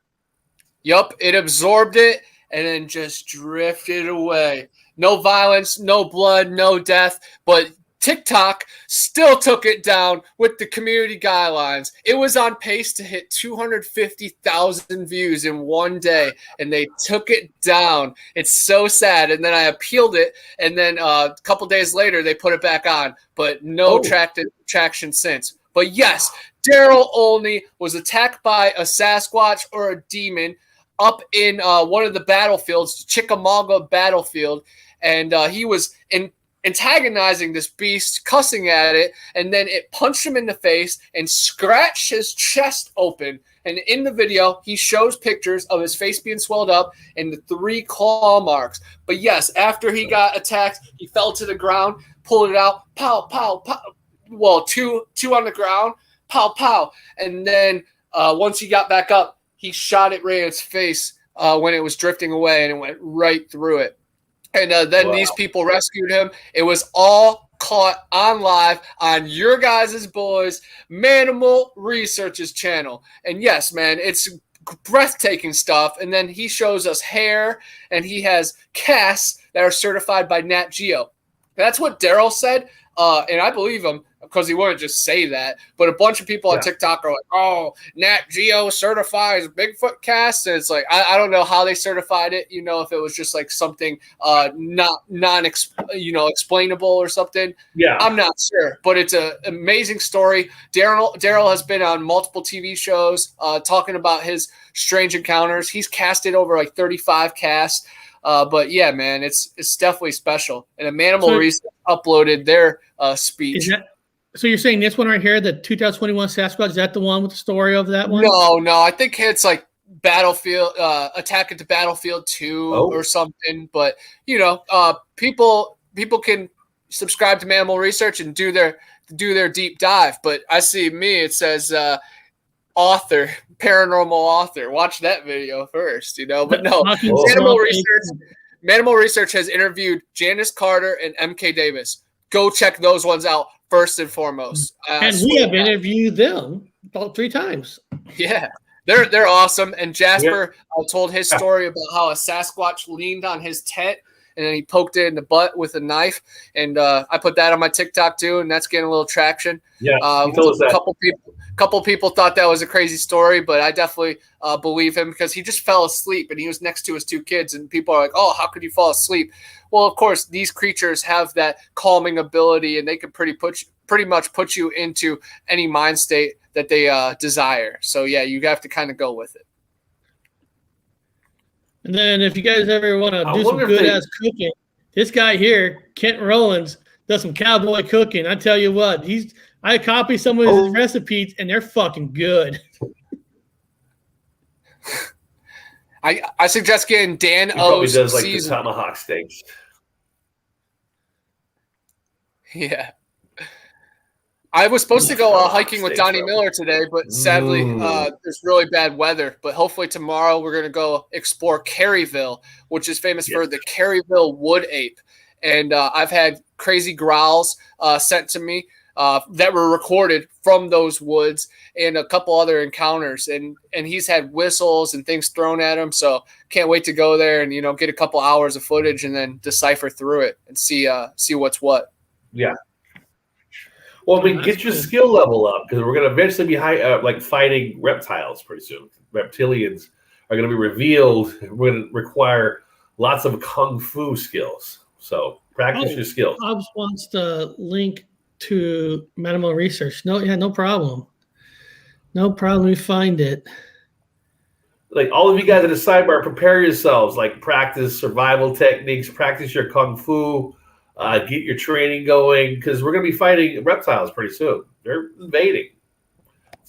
Yup, it absorbed it and then just drifted away. No violence, no blood, no death, but TikTok still took it down with the community guidelines. It was on pace to hit 250,000 views in one day, and they took it down. It's so sad. And then I appealed it, and then a couple days later, they put it back on, but no traction since. But yes, Daryl Olney was attacked by a Sasquatch or a demon up in one of the battlefields, Chickamauga battlefield, and he was antagonizing this beast, cussing at it, and then it punched him in the face and scratched his chest open. And in the video, he shows pictures of his face being swelled up and the 3 claw marks. But yes, after he got attacked, he fell to the ground, pulled it out, pow, pow, pow. Well, two on the ground, pow, pow. And then once he got back up, he shot it right in its face when it was drifting away, and it went right through it. And then these people rescued him. It was all caught on live on your guys' boys, Manimal Research's channel. And yes, man, it's breathtaking stuff. And then he shows us hair, and he has casts that are certified by Nat Geo. That's what Daryl said, and I believe him, because he wouldn't just say that. But a bunch of people on TikTok are like, "Oh, Nat Geo certifies Bigfoot casts," and it's like I don't know how they certified it. If it was just like something explainable or something. Yeah, I'm not sure, but it's an amazing story. Daryl has been on multiple TV shows talking about his strange encounters. He's casted over like 35 casts. But yeah, man, it's definitely special. And Manimal Research uploaded their speech. So you're saying this one right here, the 2021 Sasquatch, is that the one with the story of that one? No, I think it's like Battlefield, Attack at the Battlefield 2 or something. But people can subscribe to Manimal Research and do their deep dive. But I see it says author, paranormal author. Watch that video first, But no, Manimal Research has interviewed Janice Carter and MK Davis. Go check those ones out first and foremost. And we have interviewed them about 3 times. Yeah, they're awesome. And Jasper told his story about how a Sasquatch leaned on his tent and then he poked it in the butt with a knife. And I put that on my TikTok too, and that's getting a little traction. Yeah, a A couple people thought that was a crazy story, but I definitely believe him because he just fell asleep and he was next to his 2 kids. And people are like, oh, how could you fall asleep? Well, of course, these creatures have that calming ability and they can pretty much put you into any mind state that they desire. So, yeah, you have to kind of go with it. And then if you guys ever want to do some good-ass cooking, this guy here, Kent Rollins, does some cowboy cooking. I tell you what, I copy some of his recipes, and they're fucking good. I suggest getting Dan He probably O's does like season. the tomahawk steaks. Yeah. I was supposed to go hiking with Donnie Miller today, but sadly, there's really bad weather. But hopefully tomorrow we're going to go explore Caryville, which is famous for the Caryville wood ape. And I've had crazy growls sent to me that were recorded from those woods and a couple other encounters. And he's had whistles and things thrown at him. So can't wait to go there and, get a couple hours of footage and then decipher through it and see what's what. Yeah. Well, I mean, get your skill level up because we're going to eventually be fighting reptiles pretty soon. Reptilians are going to be revealed. We're going to require lots of kung fu skills. So practice your skills. Hobbs wants the link to Manimal Research. No problem. No problem. We find it. Like all of you guys at the sidebar, prepare yourselves. Like practice survival techniques. Practice your kung fu. Get your training going because we're going to be fighting reptiles pretty soon. They're invading.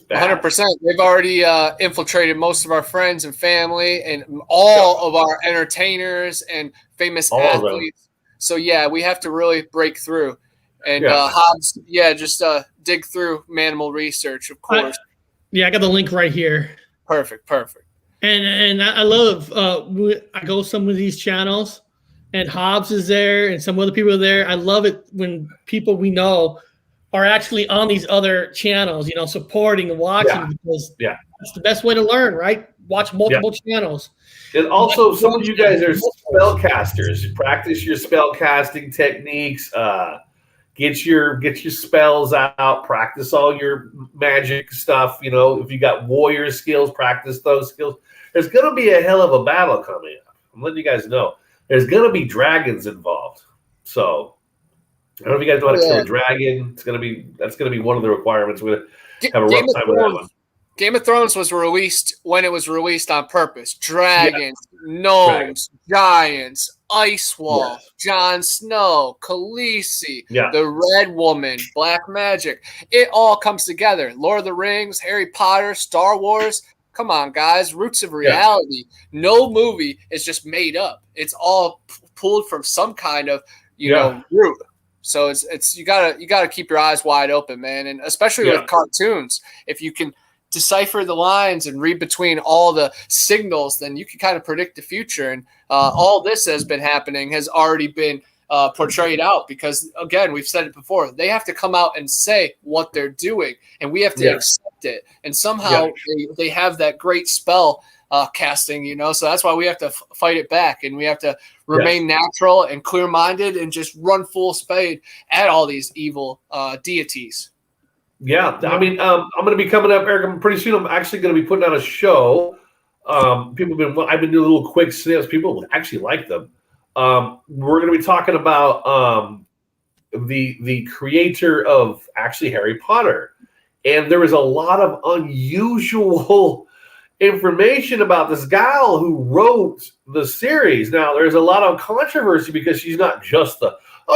100%. They've already infiltrated most of our friends and family and all of our entertainers and famous athletes. So, yeah, we have to really break through. And Hobbs, just dig through Manimal Research, of course. I got the link right here. Perfect. And I love I go some of these channels. And Hobbs is there, and some other people are there. I love it when people we know are actually on these other channels, supporting and watching because that's the best way to learn, right? Watch multiple channels. And also, some of you guys are spellcasters. Practice your spellcasting techniques. Get your spells out. Practice all your magic stuff. If you got warrior skills, practice those skills. There's going to be a hell of a battle coming up. I'm letting you guys know. There's going to be dragons involved. So, I don't know if you guys know how to kill a dragon. That's going to be one of the requirements. We're going to have a rough time with that one. Game of Thrones was released when it was released on purpose. Dragons, gnomes, giants, Ice Wall, Jon Snow, Khaleesi, the Red Woman, Black Magic. It all comes together. Lord of the Rings, Harry Potter, Star Wars. Come on, guys. Roots of reality. No movie is just made up. It's all pulled from some kind of, root. So it's you gotta keep your eyes wide open, man. And especially with cartoons, if you can decipher the lines and read between all the signals, then you can kind of predict the future. And all this has been happening has already been portrayed out because, again, we've said it before. They have to come out and say what they're doing, and we have to accept it. And somehow they have that great spell casting, so that's why we have to fight it back, and we have to remain natural and clear-minded and just run full speed at all these evil deities. Yeah, I mean, I'm going to be coming up, Eric. Pretty soon, I'm actually going to be putting out a show. I've been doing little quick snips. People actually like them. We're going to be talking about the creator of actually Harry Potter, and there is a lot of unusual information about this gal who wrote the series. Now, there's a lot of controversy because she's not just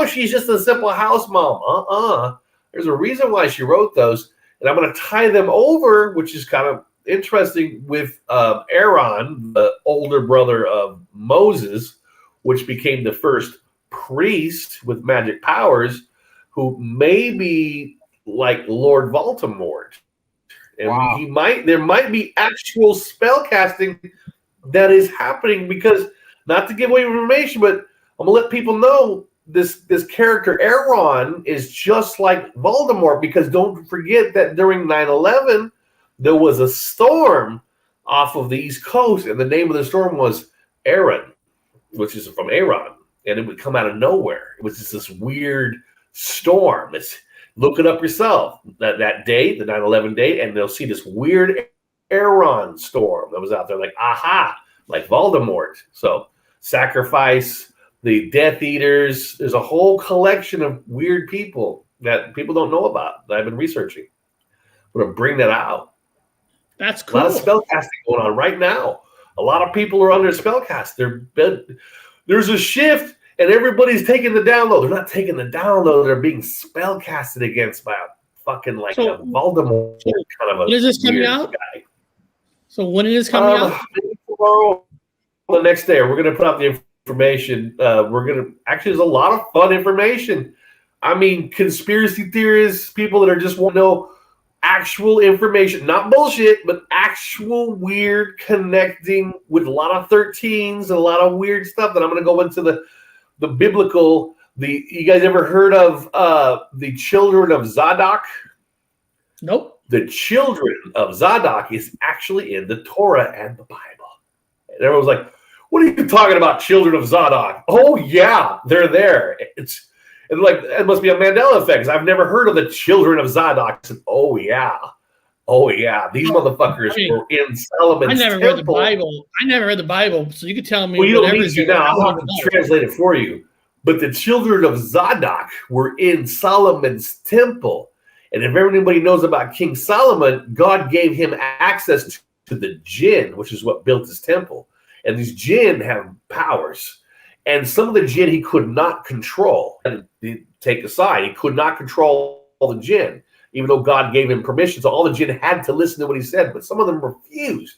she's just a simple house mom. There's a reason why she wrote those, and I'm going to tie them over, which is kind of interesting, with Aaron, the older brother of Moses, which became the first priest with magic powers, who may be like Lord Voldemort. And there might be actual spell casting that is happening because, not to give away information, but I'm going to let people know this character Aaron is just like Voldemort, because don't forget that during 9/11 there was a storm off of the East Coast, and the name of the storm was Aaron, which is from Aaron, and it would come out of nowhere. It was just this weird storm. Look it up yourself. That day, the 9/11 day, and they'll see this weird Aeron storm that was out there, like aha, like Voldemort. So sacrifice, the Death Eaters. There's a whole collection of weird people that people don't know about that I've been researching. I'm going to bring that out. That's cool. A lot of spellcasting going on right now. A lot of people are under spellcast. There's a shift, and everybody's taking the download. They're not taking the download. They're being spellcasted against by a fucking a Voldemort kind of a. When is this coming out? Guy. So when is this coming out? Tomorrow, the next day, we're going to put out the information. There's a lot of fun information. I mean, conspiracy theorists, people that are just want to know actual information, not bullshit, but actual weird connecting with a lot of 13s and a lot of weird stuff that I'm going to go into the biblical. You guys ever heard of the children of Zadok? Nope. The children of Zadok is actually in the Torah and the Bible. And everyone's like, what are you talking about, children of Zadok? Oh, yeah, they're there. And like, it must be a Mandela effect, because I've never heard of the children of Zadok. I said, oh, yeah. These motherfuckers were in Solomon's temple. Read the Bible. I never read the Bible, so you could tell me. Well, you don't need to now. I'll have to translate it for you. But the children of Zadok were in Solomon's temple. And if everybody knows about King Solomon, God gave him access to the jinn, which is what built his temple. And these jinn have powers. And some of the jinn he could not control. And take aside, he could not control all the jinn, even though God gave him permission. So all the jinn had to listen to what he said, but some of them refused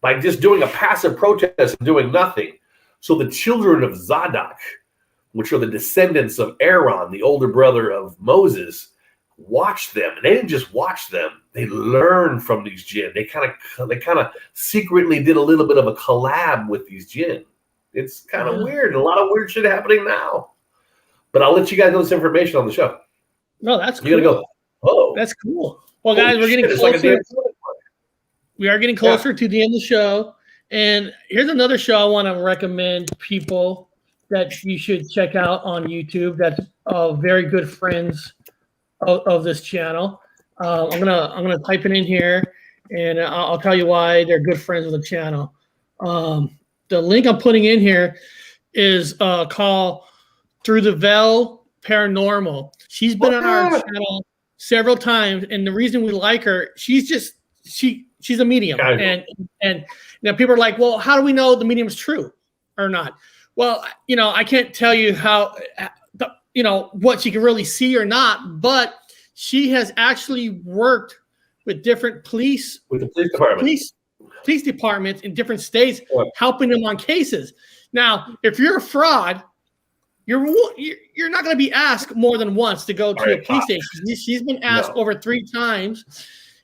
by just doing a passive protest and doing nothing. So the children of Zadok, which are the descendants of Aaron, the older brother of Moses, watched them. And they didn't just watch them, they learned from these jinn. They kind of secretly did a little bit of a collab with these jinn. It's kind of weird. A lot of weird shit happening now. But I'll let you guys know this information on the show. No, that's cool. You're going to go, oh. That's cool. Well, guys, we're getting closer. We are getting closer to the end of the show. And here's another show I want to recommend people that you should check out on YouTube. That's very good friends of this channel. I'm gonna type it in here, and I'll tell you why they're good friends of the channel. The link I'm putting in here is called Through the Veil Paranormal. She's been on our channel several times, and the reason we like her, she's a medium, and people are like, well, how do we know the medium is true or not? Well, I can't tell you how, what she can really see or not, but she has actually worked with different police departments in different states, helping them on cases. Now, if you're a fraud, you're not going to be asked more than once to go to a police station. She's been asked over 3 times,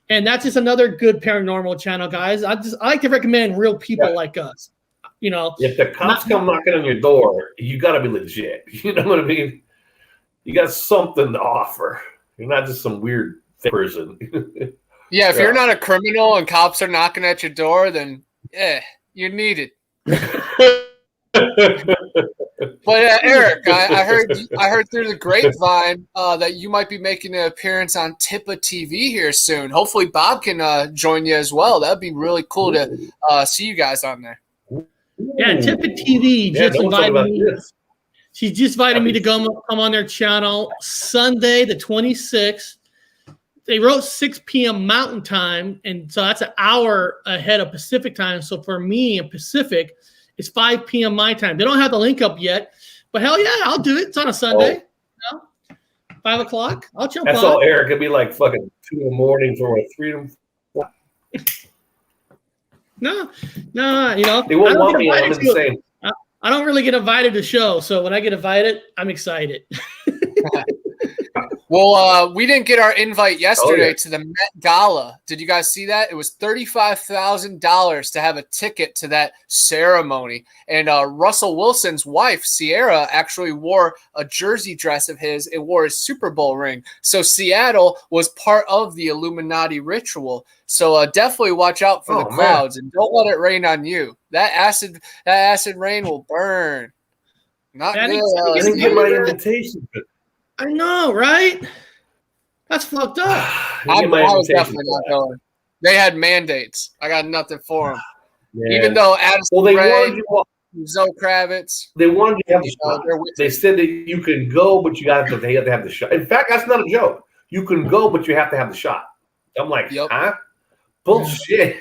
and that's just another good paranormal channel, guys. I like to recommend real people like us. If the cops come knocking on your door, you got to be legit. You know what I mean? You got something to offer. You're not just some weird person. Yeah, if you're not a criminal and cops are knocking at your door, then you're needed. But Eric, I heard through the grapevine that you might be making an appearance on Tippa TV here soon. Hopefully, Bob can join you as well. That'd be really cool to see you guys on there. Yeah, Tippa TV just invited me. She just invited me to come on their channel Sunday, the 26th. They wrote 6 p.m. Mountain Time, and so that's an hour ahead of Pacific Time. So for me in Pacific, it's 5 p.m. my time. They don't have the link up yet, but hell yeah, I'll do it. It's on a Sunday. 5 o'clock. I'll jump on. That's all Eric. It'd be like fucking 2 in the morning for a 3 to 4. No, They won't want me. I'm insane. I don't really get invited to shows, so when I get invited, I'm excited. Well, we didn't get our invite yesterday to the Met Gala. Did you guys see that? It was $35,000 to have a ticket to that ceremony. And Russell Wilson's wife, Sierra, actually wore a jersey dress of his and wore his Super Bowl ring. So Seattle was part of the Illuminati ritual. So definitely watch out for the crowds and don't let it rain on you. That acid rain will burn. Not good. I didn't get my invitation. I know, right? That's fucked up. I was definitely not going. They had mandates. I got nothing for them. Yeah. Even though Addison they Rae, warned you. Zoe Kravitz. They wanted you to have the shot. They said that you can go, but you have to have the shot. In fact, that's not a joke. You can go, but you have to have the shot. I'm like, huh? Bullshit.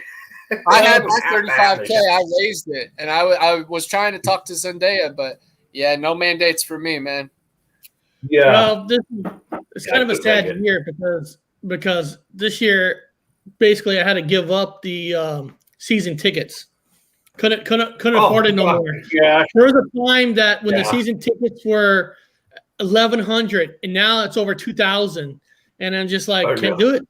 I had my 35K. I raised it, and I was trying to talk to Zendaya, but yeah, no mandates for me, man. Yeah. Well, it's kind of a sad year because this year, basically, I had to give up the season tickets. Couldn't afford it no more. Yeah. There was a time that when the season tickets were $1,100, and now it's over $2,000, and I'm just like, can't do it,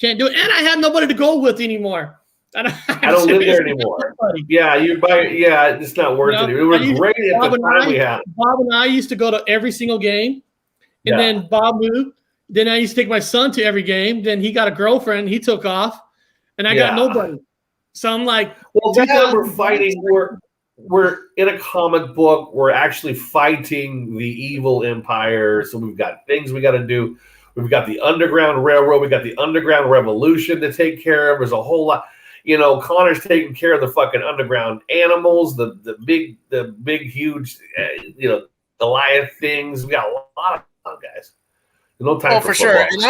and I had nobody to go with anymore. I don't live there anymore. Yeah, it's not worth it. It was great at the time we had. Bob and I used to go to every single game, and then Bob moved. Then I used to take my son to every game. Then he got a girlfriend. He took off, and I got nobody. So I'm like, well, we're fighting. We're in a comic book. We're actually fighting the evil empire. So we've got things we got to do. We've got the Underground Railroad. We got the Underground Revolution to take care of. There's a whole lot. Connor's taking care of the fucking underground animals, the big, huge, Goliath things. We got a lot of guys. No time for sure. And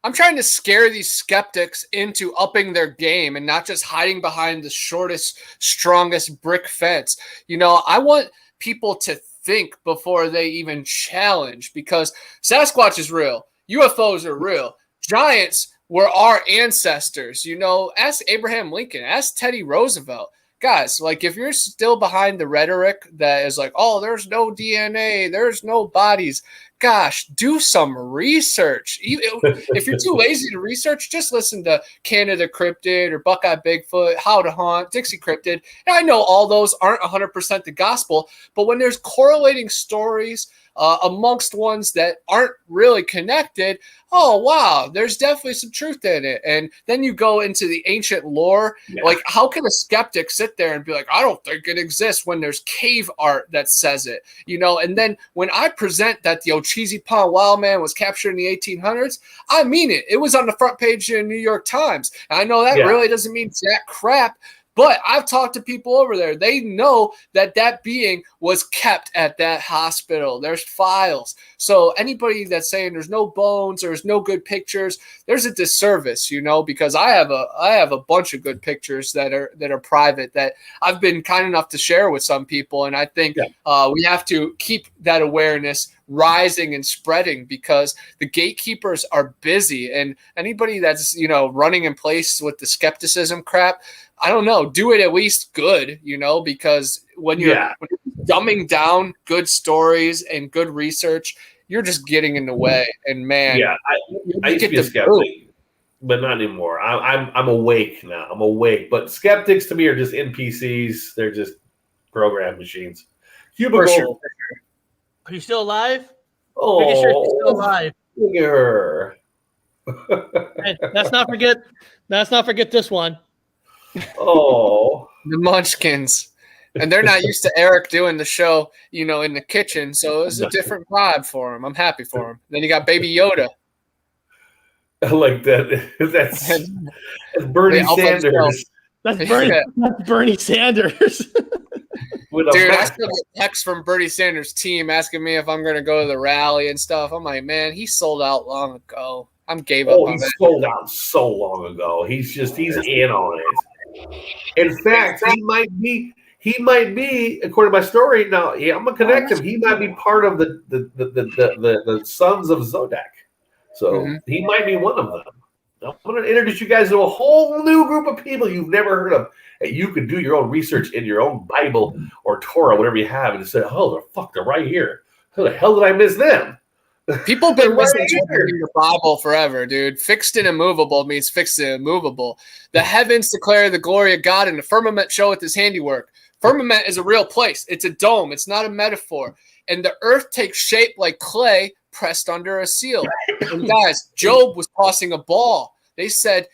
I'm trying to scare these skeptics into upping their game and not just hiding behind the shortest, strongest brick fence. I want people to think before they even challenge, because Sasquatch is real. UFOs are real. Giants were our ancestors. Ask Abraham Lincoln, ask Teddy Roosevelt. Guys, like, if you're still behind the rhetoric that is like, oh, there's no DNA, there's no bodies, gosh, do some research. If you're too lazy to research, just listen to Canada Cryptid or Buckeye Bigfoot, How to Hunt, Dixie Cryptid. And I know all those aren't 100% the gospel, but when there's correlating stories amongst ones that aren't really connected, oh, wow, there's definitely some truth in it. And then you go into the ancient lore. Yeah. Like, how can a skeptic sit there and be like, I don't think it exists, when there's cave art that says it, And then when I present that the Ocheezy Pond Wild Man was captured in the 1800s, I mean it. It was on the front page of the New York Times. And I know that really doesn't mean jack crap, but I've talked to people over there. They know that being was kept at that hospital. There's files. So anybody that's saying there's no bones, there's no good pictures, there's a disservice, because I have a bunch of good pictures that are private that I've been kind enough to share with some people. And I think we have to keep that awareness rising and spreading, because the gatekeepers are busy, and anybody that's running in place with the skepticism crap, I don't know, do it at least good, because when you're dumbing down good stories and good research, you're just getting in the way. And man, I used to be a skeptic, but not anymore. I'm awake now. I'm awake, but skeptics to me are just NPCs. They're just program machines. Cubicle. For sure. Are you still alive? Oh, making sure she's still alive. Look at her. Hey, let's not forget this one. Oh, the Munchkins. And they're not used to Eric doing the show, in the kitchen. So it was a different vibe for him. I'm happy for him. Then you got Baby Yoda. I like that. That's Bernie Sanders. That's Bernie Sanders. Dude, I still get texts from Bernie Sanders' team asking me if I'm going to go to the rally and stuff. I'm like, man, he sold out long ago. I gave up on it. He sold out so long ago. He's in on it. In fact, he might be, according to my story. Now, I'm gonna connect him. He might be part of the Sons of Zodiac. So he might be one of them. I'm going to introduce you guys to a whole new group of people you've never heard of. And you can do your own research in your own Bible or Torah, whatever you have, and say, oh, they're right here. How the hell did I miss them? People have been misinterpreting the Bible forever, dude. Fixed and immovable means fixed and immovable. The heavens declare the glory of God, and the firmament showeth his handiwork. Firmament is a real place. It's a dome. It's not a metaphor. And the earth takes shape like clay pressed under a seal. And guys, Job was tossing a ball. They said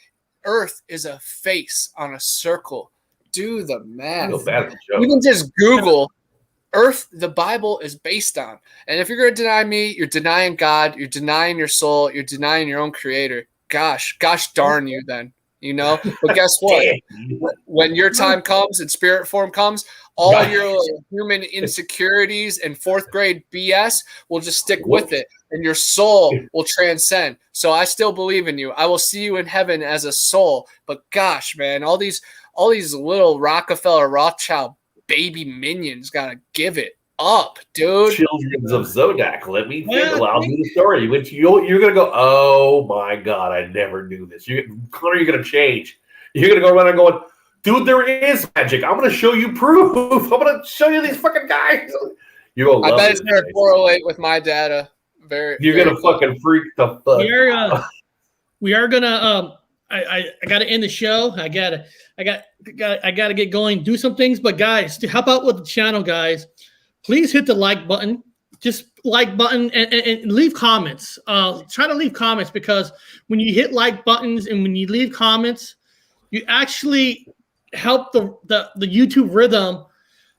earth is a face on a circle. Do the math. You can just Google earth the Bible is based on. And if you're going to deny me, you're denying God, you're denying your soul, you're denying your own creator. Gosh darn you then, you know? But guess what? When your time comes and spirit form comes, all your human insecurities and fourth grade BS will just stick with it, and your soul will transcend. So I still believe in you. I will see you in heaven as a soul. But gosh, man, all these little Rockefeller Rothschild baby minions gotta give it up, dude. Children of Zodak. Let me think. I'll do the story. Which you're gonna go, oh my god, I never knew this. Connor, you're gonna change. You're gonna go around and going, dude, there is magic. I'm going to show you proof. I'm going to show you these fucking guys. You're going to love I bet it's going to correlate with my data. You're going to fucking freak the fuck out. We are going to, I got to end the show. I got to get going, do some things. But guys, to help out with the channel, guys, please hit the like button. Just like button and leave comments. Try to leave comments, because when you hit like buttons and when you leave comments, you actually help the YouTube rhythm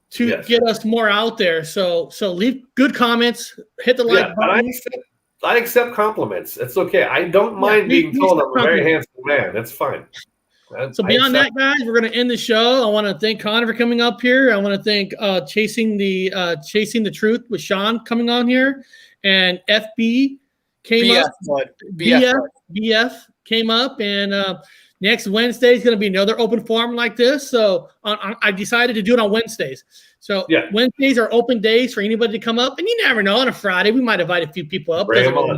to get us more out there. So leave good comments, hit the like button. I accept compliments. It's okay. I don't mind being told I'm a very handsome man. That's fine. So beyond that, guys, we're going to end the show. I want to thank Connor for coming up here. I want to thank Chasing the Truth with Sean coming on here, and FB came up. BF came up, and next Wednesday is going to be another open forum like this. So I decided to do it on Wednesdays. So Wednesdays are open days for anybody to come up. And you never know, on a Friday, we might invite a few people up. Bring them on,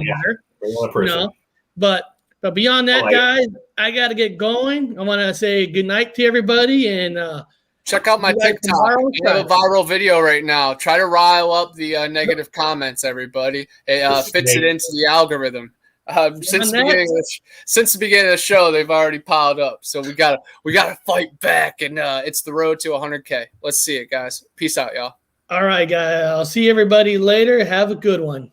Bring on a person. You know? But beyond that, guys, I got to get going. I want to say good night to everybody. And check out my TikTok. I have a viral video right now. Try to rile up the negative comments, everybody. It fits it into the algorithm. Since the beginning of the show, they've already piled up. So we gotta fight back, and it's the road to 100K. Let's see it, guys. Peace out, y'all. All right, guys. I'll see everybody later. Have a good one.